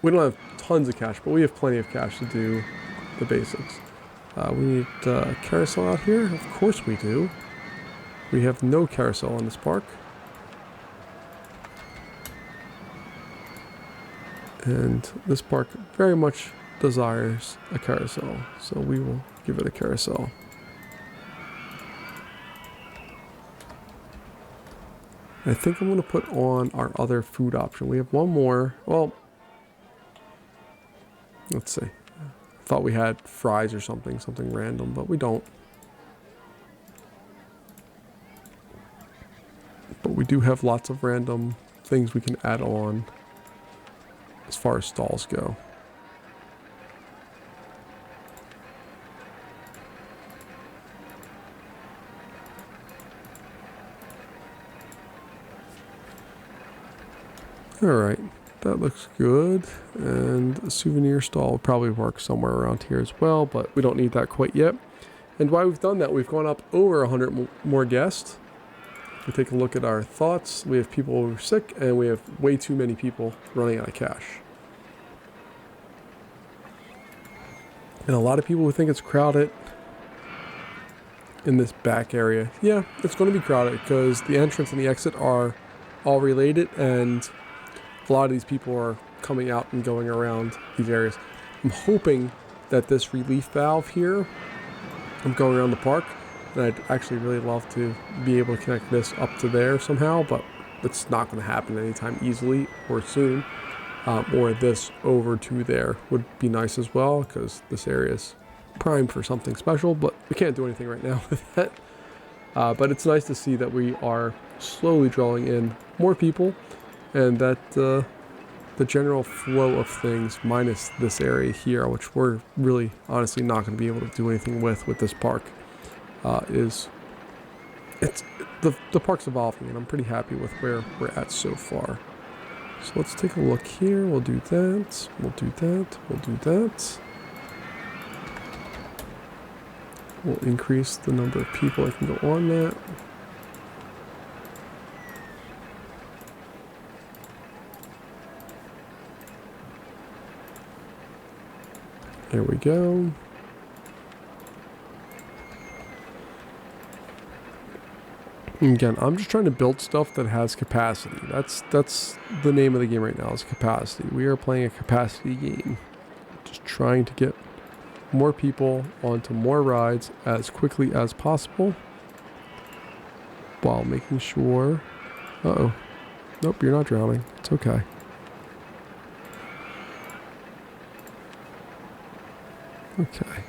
don't have tons of cash, but we have plenty of cash to do the basics. We need a carousel out here. Of course we do. We have no carousel in this park. And this park very much desires a carousel, so we will give it a carousel. I think I'm going to put on our other food option. We have one more. Well, let's see. I thought we had fries or something random, but we don't. But we do have lots of random things we can add on as far as stalls go. Alright, that looks good. And a souvenir stall will probably work somewhere around here as well, but we don't need that quite yet. And while we've done that, we've gone up over 100 more guests. If we take a look at our thoughts, we have people who are sick, and we have way too many people running out of cash. And a lot of people who think it's crowded in this back area. Yeah, it's going to be crowded because the entrance and the exit are all related, and a lot of these people are coming out and going around these areas. I'm hoping that this relief valve here, I'm going around the park, and I'd actually really love to be able to connect this up to there somehow, but it's not going to happen anytime easily or soon. Or this over to there would be nice as well, because this area is primed for something special, but we can't do anything right now with that. But it's nice to see that we are slowly drawing in more people, and that the general flow of things, minus this area here, which we're really honestly not going to be able to do anything with this park, the park's evolving, and I'm pretty happy with where we're at so far. So let's take a look here. We'll do that. We'll do that. We'll do that. We'll increase the number of people that can go on that. There we go. Again, I'm just trying to build stuff that has capacity. That's the name of the game right now, is capacity. We are playing a capacity game. Just trying to get more people onto more rides as quickly as possible, while making sure... Uh-oh. Nope, you're not drowning. It's okay. Okay.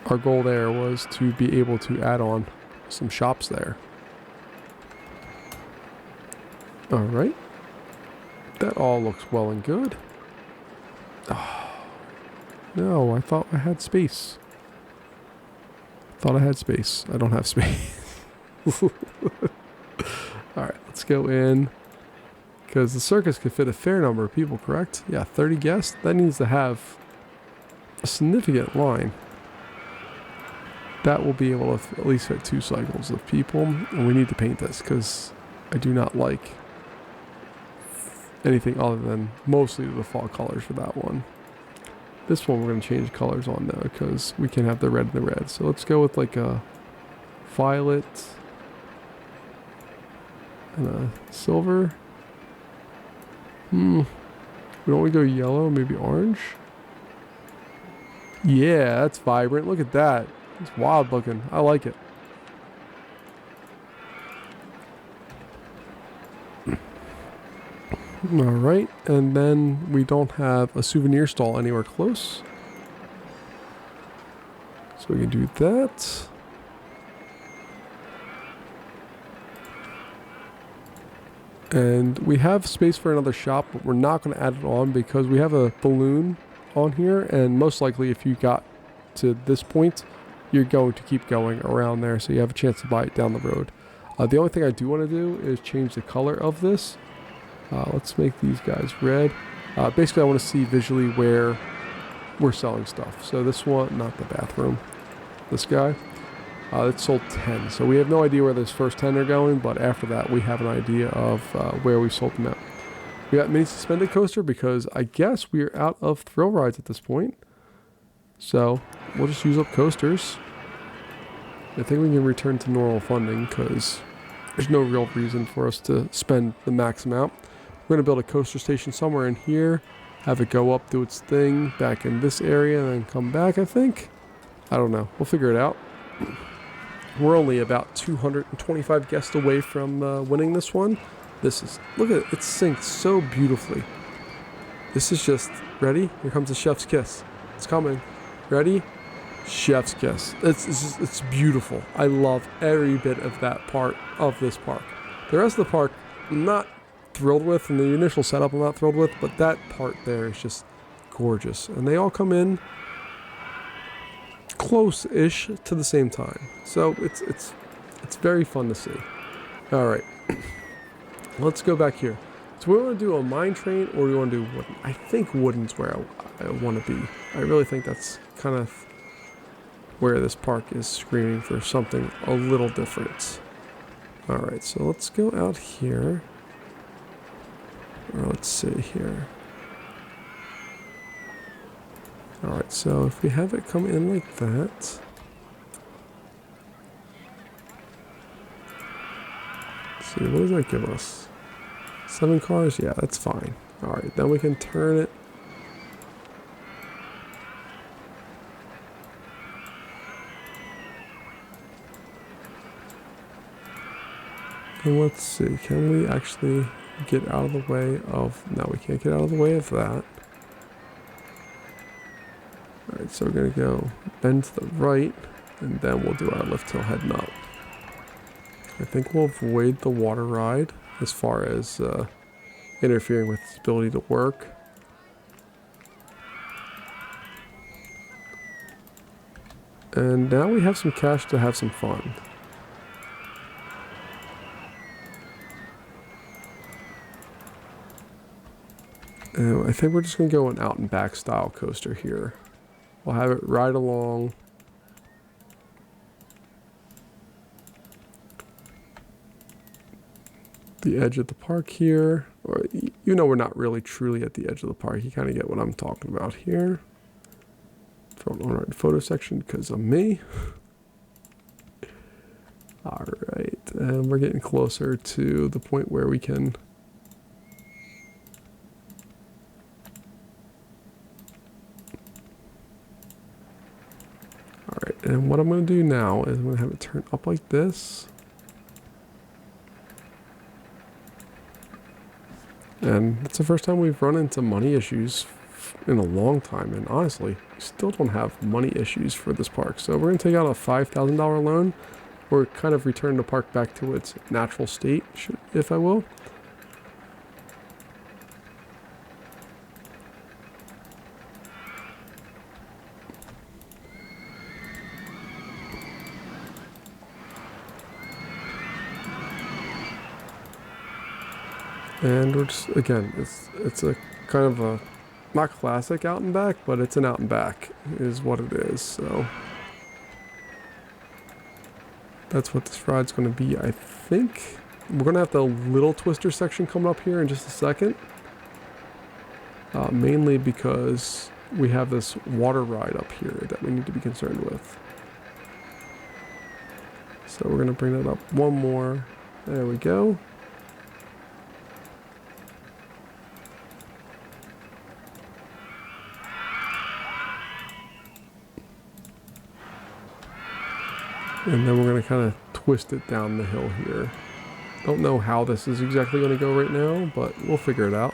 Our goal there was to be able to add on some shops there. Alright. That all looks well and good. Oh, no, I thought I had space. Thought I had space. I don't have space. Alright, let's go in. Because the circus could fit a fair number of people, correct? Yeah, 30 guests. That needs to have a significant line. That will be able to at least fit 2 cycles of people. And we need to paint this because I do not like anything other than mostly the fall colors for that one. This one we're going to change colors on though, because we can have the red and the red. So let's go with like a violet and a silver. Don't we go yellow, maybe orange? Yeah, that's vibrant. Look at that. It's wild looking. I like it. Alright, and then we don't have a souvenir stall anywhere close. So we can do that. And we have space for another shop, but we're not going to add it on because we have a balloon on here, and most likely if you got to this point, you're going to keep going around there, so you have a chance to buy it down the road. The only thing I do want to do is change the color of this. Let's make these guys red. Basically, I want to see visually where we're selling stuff. So this one, not the bathroom, this guy, it sold 10. So we have no idea where those first 10 are going, but after that, we have an idea of where we sold them at. We got mini suspended coaster because I guess we are out of thrill rides at this point. So we'll just use up coasters. I think we can return to normal funding because there's no real reason for us to spend the max amount. We're going to build a coaster station somewhere in here, have it go up, do its thing back in this area, and then come back, I think. I don't know. We'll figure it out. We're only about 225 guests away from winning this one. This is, look at it, it's synced so beautifully. This is just, ready? Here comes the chef's kiss. It's coming. Ready? Chef's kiss. It's beautiful. I love every bit of that part of this park. The rest of the park, I'm not thrilled with, and the initial setup I'm not thrilled with, but that part there is just gorgeous. And they all come in close-ish to the same time. So it's very fun to see. All right. Let's go back here. So we want to do a mine train, or we want to do wooden. I think wooden's where I want to be. I really think that's kind of where this park is screaming for something a little different. All right, so let's go out here. Or let's see here. All right, so if we have it come in like that. Let's see, what does that give us? 7 cars? Yeah, that's fine. All right, then we can turn it. And let's see, can we actually get out of the way of, no, we can't get out of the way of that. All right, so we're gonna go bend to the right, and then we'll do our lift hill heading up. I think we'll avoid the water ride as far as interfering with its ability to work. And now we have some cash to have some fun. And I think we're just going to go an out and back style coaster here. We'll have it right along the edge of the park here. Or, you know, we're not really truly at the edge of the park. You kind of get what I'm talking about here. Front on right photo section because of me. All right, and we're getting closer to the point where we can and what I'm going to do now is I'm going to have it turn up like this. And it's the first time we've run into money issues in a long time. And honestly, we still don't have money issues for this park. So we're going to take out a $5,000 loan, or kind of return the park back to its natural state, if I will. And we're just, again, it's a kind of a, not classic out and back, but it's an out and back is what it is. So that's what this ride's going to be, I think. We're going to have the little twister section coming up here in just a second. Mainly because we have this water ride up here that we need to be concerned with. So we're going to bring that up one more. There we go. And then we're going to kind of twist it down the hill here. Don't know how this is exactly going to go right now, but we'll figure it out.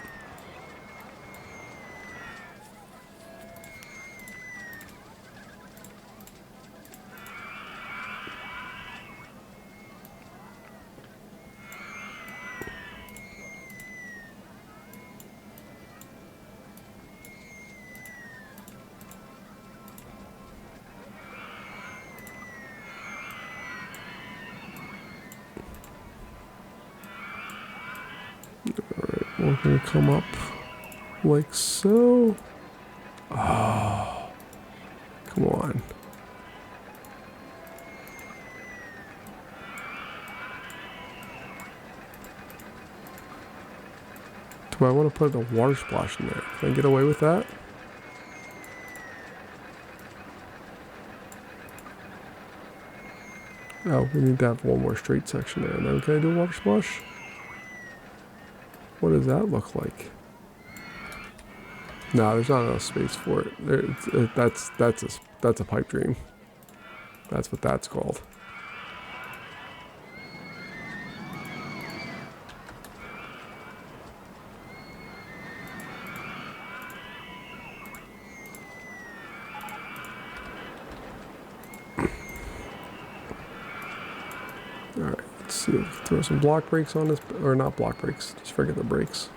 We're going to come up like so. Oh, come on. Do I want to put a water splash in there? Can I get away with that? Oh, we need to have one more straight section there. And then can I do a water splash? What does that look like? No, there's not enough space for it. That's a pipe dream. That's what that's called. All right, let's see. Throw some block brakes on this, or not block brakes. Just forget the brakes.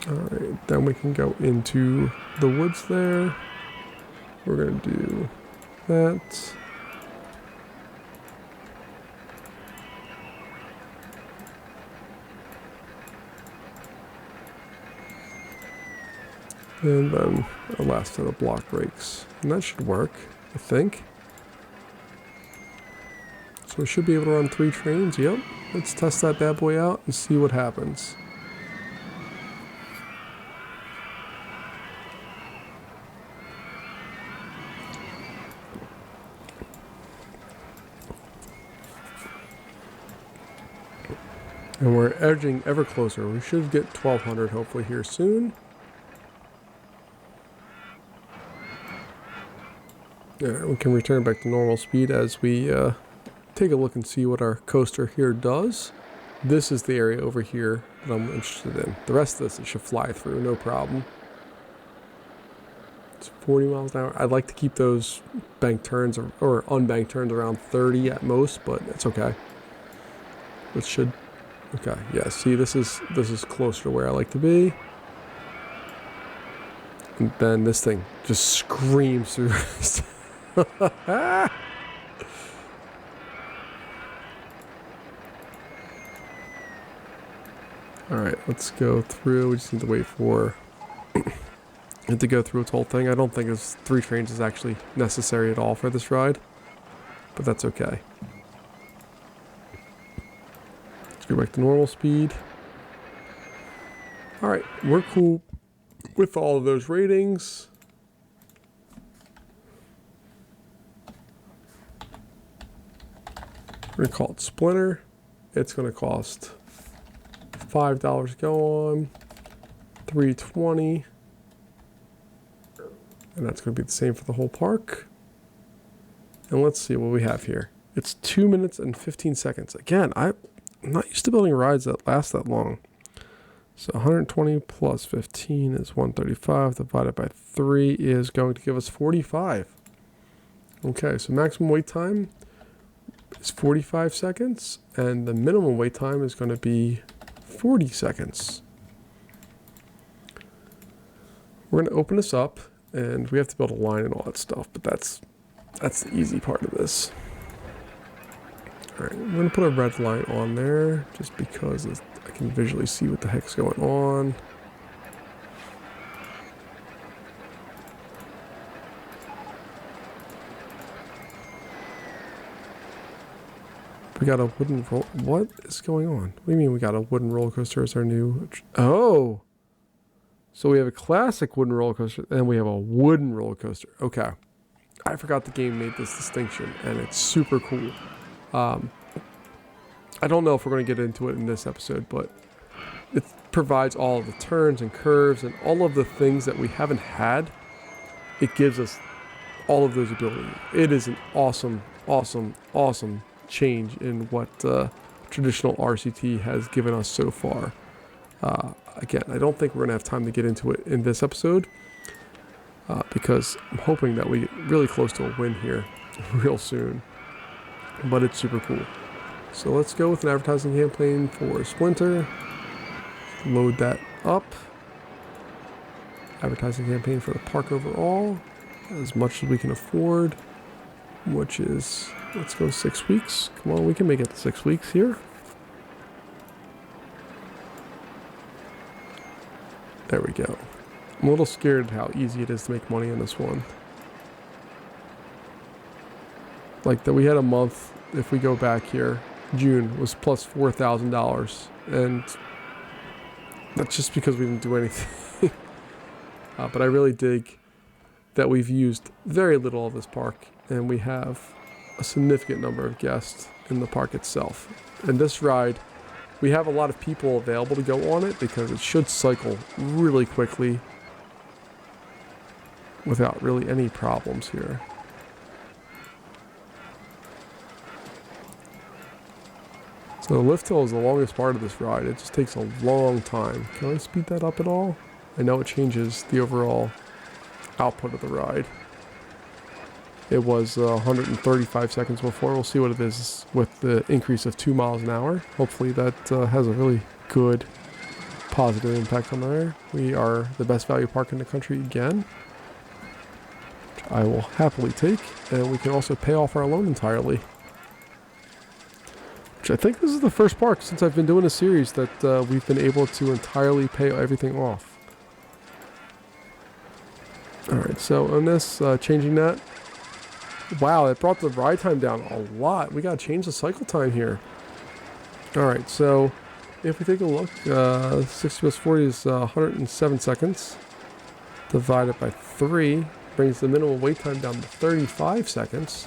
Alright, then we can go into the woods there. We're going to do that. And then a last set of block brakes. And that should work, I think. So we should be able to run 3 trains. Yep. Let's test that bad boy out and see what happens. And we're edging ever closer. We should get 1200 hopefully here soon. Yeah, we can return back to normal speed as we take a look and see what our coaster here does. This is the area over here that I'm interested in. The rest of this it should fly through, no problem. It's 40 miles an hour. I'd like to keep those bank turns or unbanked turns around 30 at most, but it's okay. It should. Okay, yeah, see this is closer to where I like to be. And then this thing just screams through. Alright, let's go through. We just need to wait for it to go through its whole thing. I don't think 3 trains is actually necessary at all for this ride, but that's okay. Go back to normal speed. Alright, we're cool with all of those ratings. We're going to call it Splinter. It's going to cost $5 to go on, $3.20. And that's going to be the same for the whole park. And let's see what we have here. It's 2 minutes and 15 seconds. Again, I'm not used to building rides that last that long. So 120 plus 15 is 135. Divided by 3 is going to give us 45. Okay, so maximum wait time is 45 seconds. And the minimum wait time is going to be 40 seconds. We're going to open this up. And we have to build a line and all that stuff. But that's the easy part of this. Alright, I'm going to put a red line on there just because I can visually see what the heck's going on. We got a wooden roll. What is going on? What do you mean we got a wooden roller coaster as our new? Oh, so we have a classic wooden roller coaster and we have a wooden roller coaster. Okay, I forgot the game made this distinction, and it's super cool. I don't know if we're going to get into it in this episode, but it provides all of the turns and curves and all of the things that we haven't had. It gives us all of those abilities. It is an awesome, awesome, awesome change in what traditional RCT has given us so far. Again, I don't think we're going to have time to get into it in this episode because I'm hoping that we get really close to a win here real soon. But it's super cool. So let's go with an advertising campaign for Splinter. Load that up. Advertising campaign for the park overall. As much as we can afford. Which is, let's go 6 weeks. Come on, we can make it to 6 weeks here. There we go. I'm a little scared how easy it is to make money on this one. Like that we had a month, if we go back here, June was plus $4,000, and that's just because we didn't do anything. But I really dig that we've used very little of this park, and we have a significant number of guests in the park itself. And this ride, we have a lot of people available to go on it because it should cycle really quickly without really any problems here. So the lift hill is the longest part of this ride. It just takes a long time. Can I speed that up at all? I know it changes the overall output of the ride. It was 135 seconds before. We'll see what it is with the increase of 2 miles an hour. Hopefully that has a really good positive impact on there. We are the best value park in the country again, which I will happily take. And we can also pay off our loan entirely. Which I think this is the first park since I've been doing a series that we've been able to entirely pay everything off. Alright, so on this, changing that. Wow, it brought the ride time down a lot. We gotta change the cycle time here. Alright, so if we take a look, 60 plus 40 is 107 seconds. Divided by 3 brings the minimum wait time down to 35 seconds.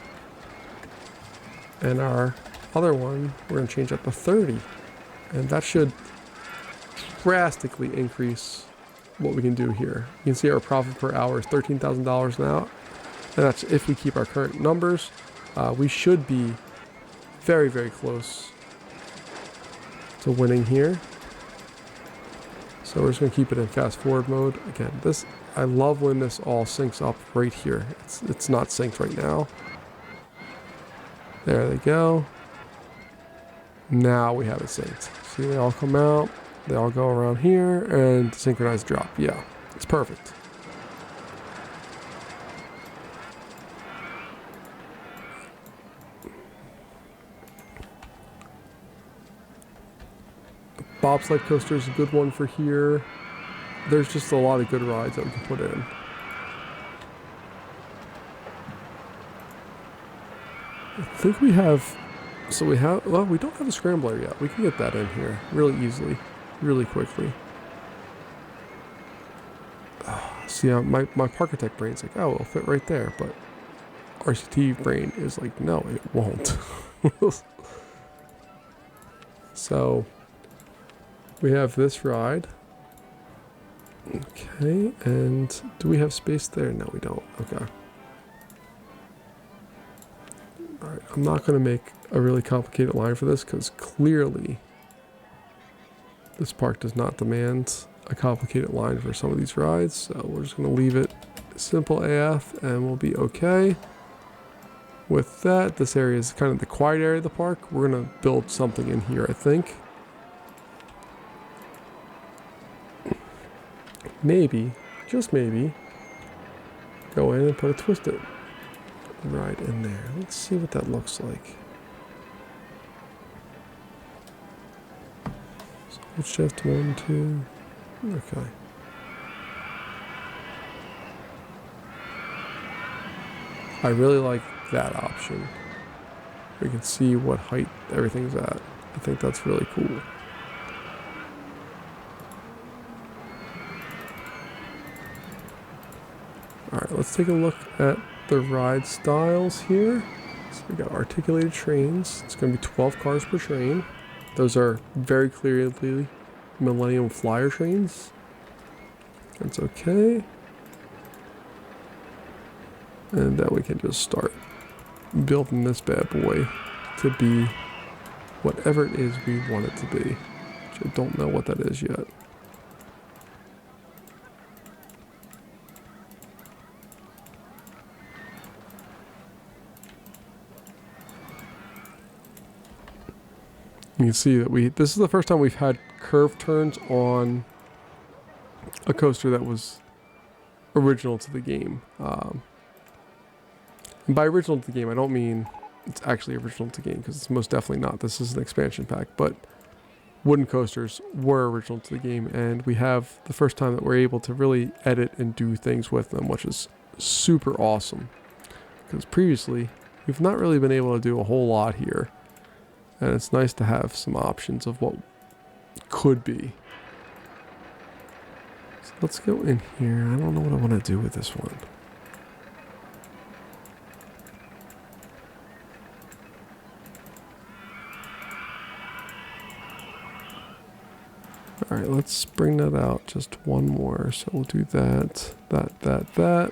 And our other one, we're going to change up to 30. And that should drastically increase what we can do here. You can see our profit per hour is $13,000 now. And that's if we keep our current numbers. We should be very, very close to winning here. So we're just going to keep it in fast forward mode. Again, this, I love when this all syncs up right here. It's not synced right now. There they go. Now we have it synced. See, they all come out, they all go around here, and synchronized drop. Yeah, it's perfect. Bobsled coaster is a good one for here. There's just a lot of good rides that we can put in. I think we have... So we have, well, we don't have a scrambler yet. We can get that in here really easily, really quickly. See, my Parkitect brain's like, oh, it'll fit right there, but RCT brain is like, no, it won't. So we have this ride. Okay, and do we have space there? No, we don't. Okay. Alright, I'm not going to make a really complicated line for this because clearly this park does not demand a complicated line for some of these rides. So we're just going to leave it simple AF and we'll be okay. With that, this area is kind of the quiet area of the park. We're going to build something in here, I think. Maybe, just maybe, go in and put a twisted ride in there. Let's see what that looks like. So shift 1, 2. Okay. I really like that option. We can see what height everything's at. I think that's really cool. Alright, let's take a look at the ride styles here. So we got articulated trains. It's going to be 12 cars per train. Those are very clearly Millennium Flyer trains. That's okay. And then we can just start building this bad boy to be whatever it is we want it to be. Which I don't know what that is yet. You can see that this is the first time we've had curved turns on a coaster that was original to the game. And by original to the game, I don't mean it's actually original to the game, because it's most definitely not. This is an expansion pack, but wooden coasters were original to the game, and we have the first time that we're able to really edit and do things with them, which is super awesome. Because previously, we've not really been able to do a whole lot here. And it's nice to have some options of what could be. So let's go in here. I don't know what I want to do with this one. Alright, let's bring that out just one more. So we'll do that, that.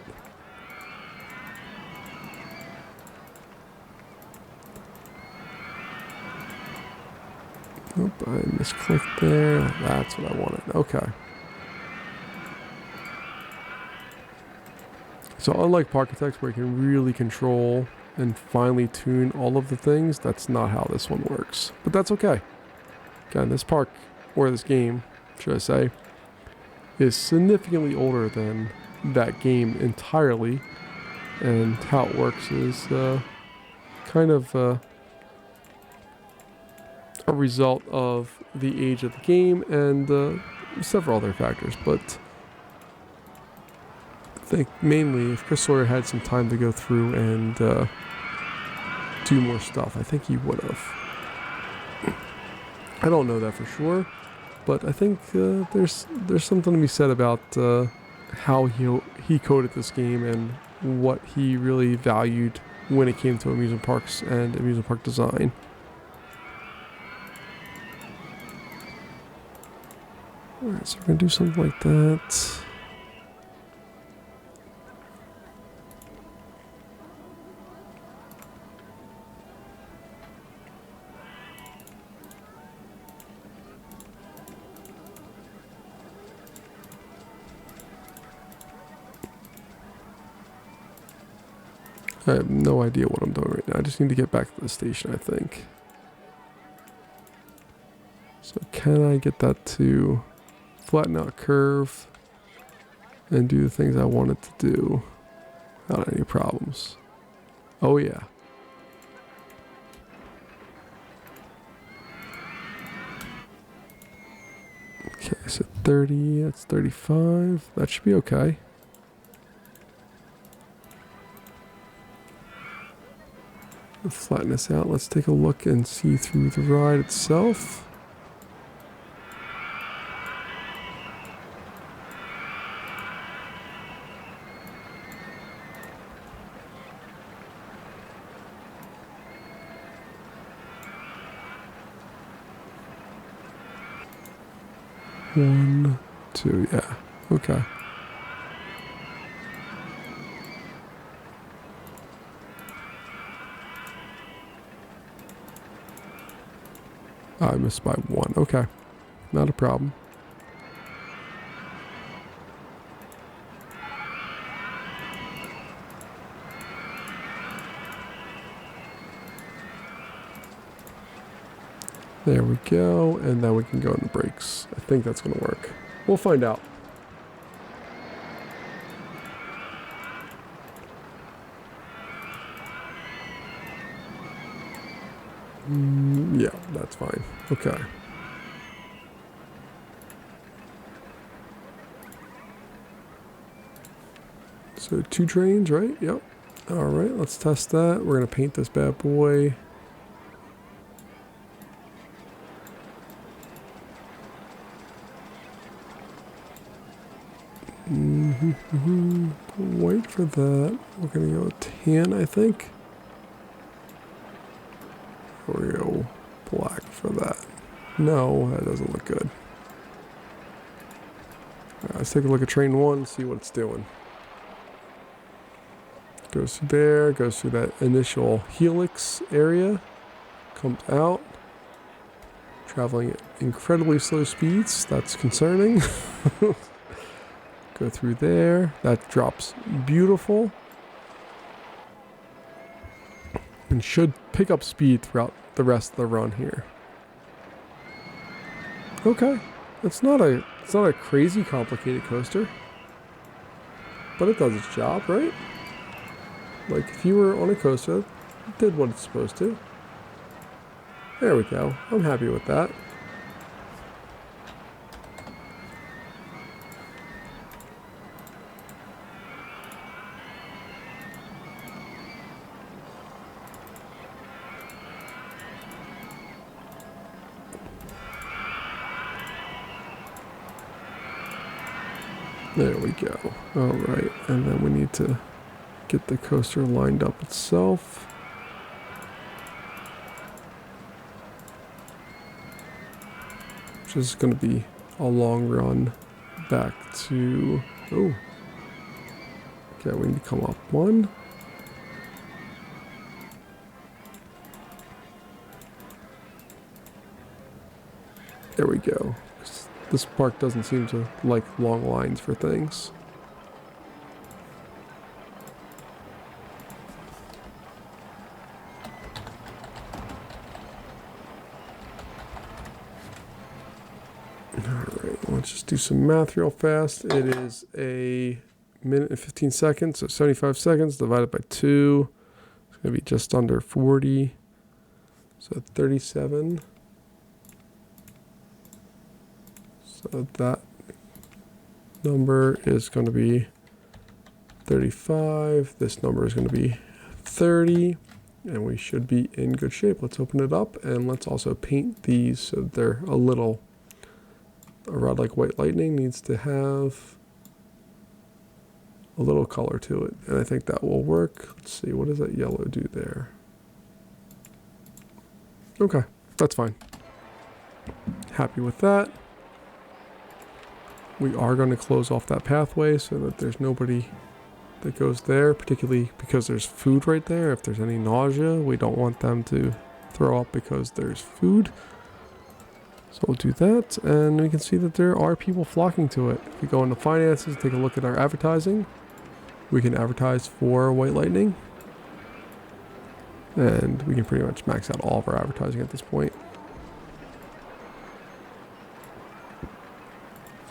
Nope, I misclicked there. That's what I wanted. Okay. So unlike Parkitect, where you can really control and finely tune all of the things, that's not how this one works. But that's okay. Again, this park, or this game, should I say, is significantly older than that game entirely. And how it works is kind of a result of the age of the game and several other factors. But I think mainly if Chris Sawyer had some time to go through and do more stuff, I think he would have. I don't know that for sure, but I think there's something to be said about how he coded this game and what he really valued when it came to amusement parks and amusement park design. Alright, so we're going to do something like that. I have no idea what I'm doing right now. I just need to get back to the station, I think. So can I get that to flatten out a curve and do the things I want it to do without any problems? Oh yeah. Okay, so 30, that's 35. That should be okay. Let's flatten this out. Let's take a look and see through the ride itself. One, two, yeah, okay. I missed by one, okay. Not a problem. There we go, and then we can go in the brakes. I think that's going to work. We'll find out. Yeah, that's fine. Okay. So 2 trains, right? Yep. All right, let's test that. We're going to paint this bad boy Wait for that. We're gonna go tan, I think. We're gonna go black for that. No, that doesn't look good. Let's take a look at train 1, see what it's doing. Goes through there, goes through that initial helix area, comes out, traveling at incredibly slow speeds. That's concerning. Go through there. That drops beautiful. And should pick up speed throughout the rest of the run here. Okay. It's not a crazy complicated coaster. But it does its job, right? Like if you were on a coaster, it did what it's supposed to. There we go. I'm happy with that. There we go. All right, and then we need to get the coaster lined up itself. Which is going to be a long run back to... Oh. Okay, we need to come up one. There we go. This park doesn't seem to like long lines for things. Alright, let's just do some math real fast. It is a minute and 15 seconds, so 75 seconds divided by 2. It's going to be just under 40. So 37. So that number is going to be 35. This number is going to be 30. And we should be in good shape. Let's open it up and let's also paint these so that they're a rod like White Lightning needs to have a little color to it. And I think that will work. Let's see, what does that yellow do there? Okay, that's fine. Happy with that. We are going to close off that pathway so that there's nobody that goes there, particularly because there's food right there. If there's any nausea, we don't want them to throw up because there's food. So we'll do that, and we can see that there are people flocking to it. If we go into finances, take a look at our advertising. We can advertise for White Lightning. And we can pretty much max out all of our advertising at this point.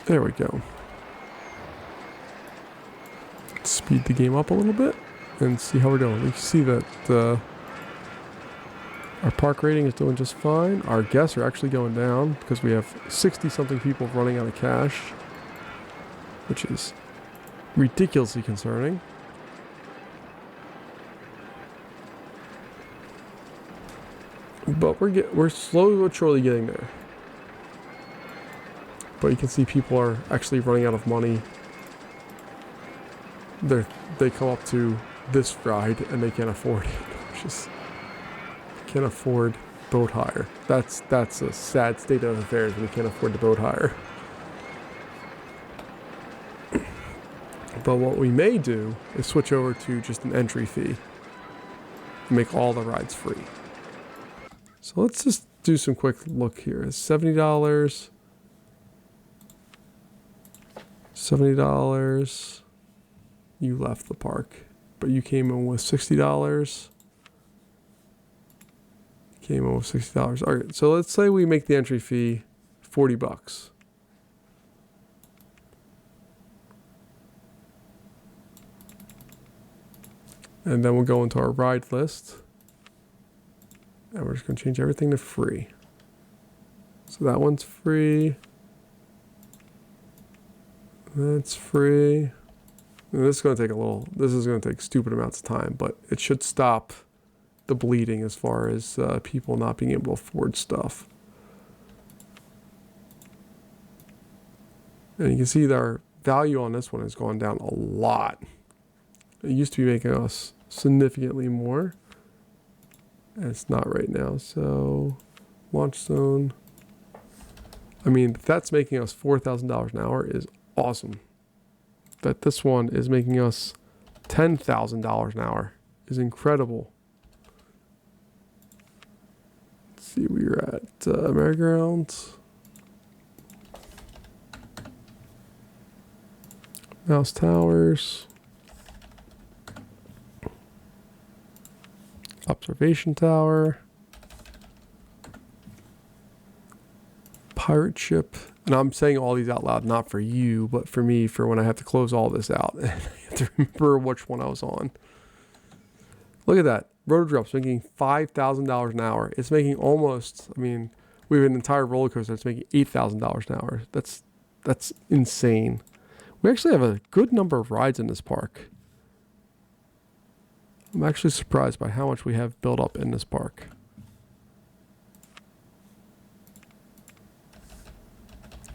There we go. Let's speed the game up a little bit and see how we're doing. We can see that our park rating is doing just fine. Our guests are actually going down because we have 60-something people running out of cash, which is ridiculously concerning. But we're slowly but surely getting there. But you can see people are actually running out of money. They come up to this ride and they can't afford it. Which is, can't afford boat hire. That's a sad state of affairs when you can't afford the boat hire. But what we may do is switch over to just an entry fee. Make all the rides free. So let's just do some quick look here. It's $70. $70. You left the park, but you came in with $60. Came in with $60. All right, so let's say we make the entry fee $40. And then we'll go into our ride list. And we're just going to change everything to free. So that one's free. That's free. And this is going to take stupid amounts of time, but it should stop the bleeding as far as people not being able to afford stuff. And you can see that value on this one has gone down a lot. It used to be making us significantly more. And it's not right now. So launch zone. I mean, that's making us $4,000 an hour is awesome. That this one is making us $10,000 an hour is incredible. Let's see, we were at Merry-Go-Round. Mouse Towers. Observation Tower. Pirate ship. And I'm saying all these out loud, not for you, but for me, for when I have to close all this out. And I have to remember which one I was on. Look at that. Rotodrop's making $5,000 an hour. It's making almost, I mean, we have an entire roller coaster that's making $8,000 an hour. That's insane. We actually have a good number of rides in this park. I'm actually surprised by how much we have built up in this park.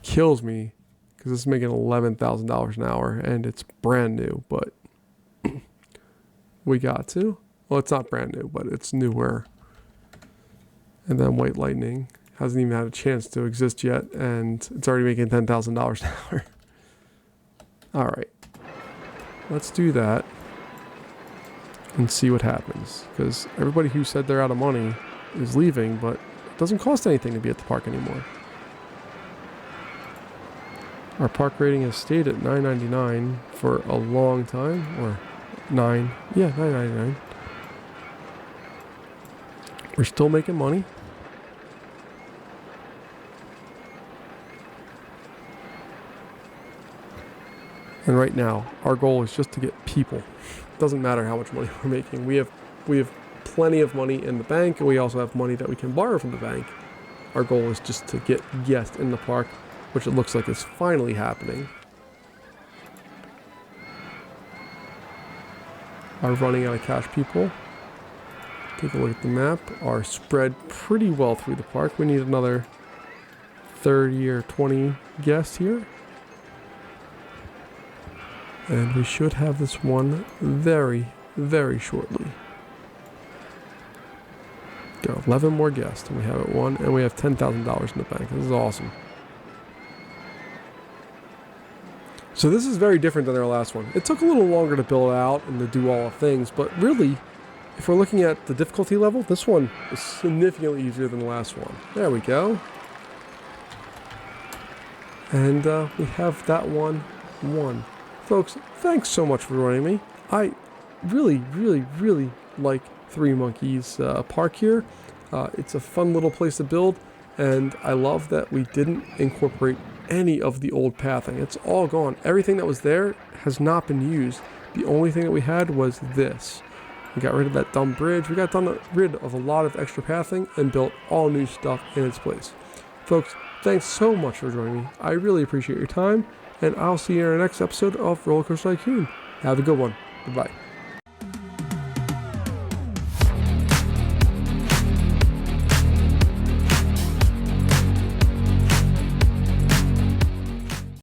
Kills me because it's making $11,000 an hour and it's brand new, but we got to. Well, it's not brand new, but it's newer. And then White Lightning hasn't even had a chance to exist yet, and it's already making $10,000 an hour. All right, let's do that and see what happens, because everybody who said they're out of money is leaving, but it doesn't cost anything to be at the park anymore. Our park rating has stayed at $9.99 for a long time, or $9.99. We're still making money. And right now, our goal is just to get people. It doesn't matter how much money we're making. We have plenty of money in the bank, and we also have money that we can borrow from the bank. Our goal is just to get guests in the park, which it looks like is finally happening. Are running out of cash people. Take a look at the map. Are spread pretty well through the park. We need another 30 or 20 guests here. And we should have this one very, very shortly. Got 11 more guests, and we have it one, and we have $10,000 in the bank. This is awesome. So this is very different than our last one. It took a little longer to build out and to do all the things, but really, if we're looking at the difficulty level, this one is significantly easier than the last one. There we go. And we have that one won. Folks, thanks so much for joining me. I really, really, really like Three Monkeys Park here. It's a fun little place to build, and I love that we didn't incorporate any of the old pathing. It's all gone. Everything that was there has not been used. The only thing that we had was this. We got rid of that dumb bridge. We got rid of a lot of extra pathing and built all new stuff in its place. Folks, thanks so much for joining me. I really appreciate your time, and I'll see you in our next episode of Roller Coaster Tycoon. Have a good one. Goodbye.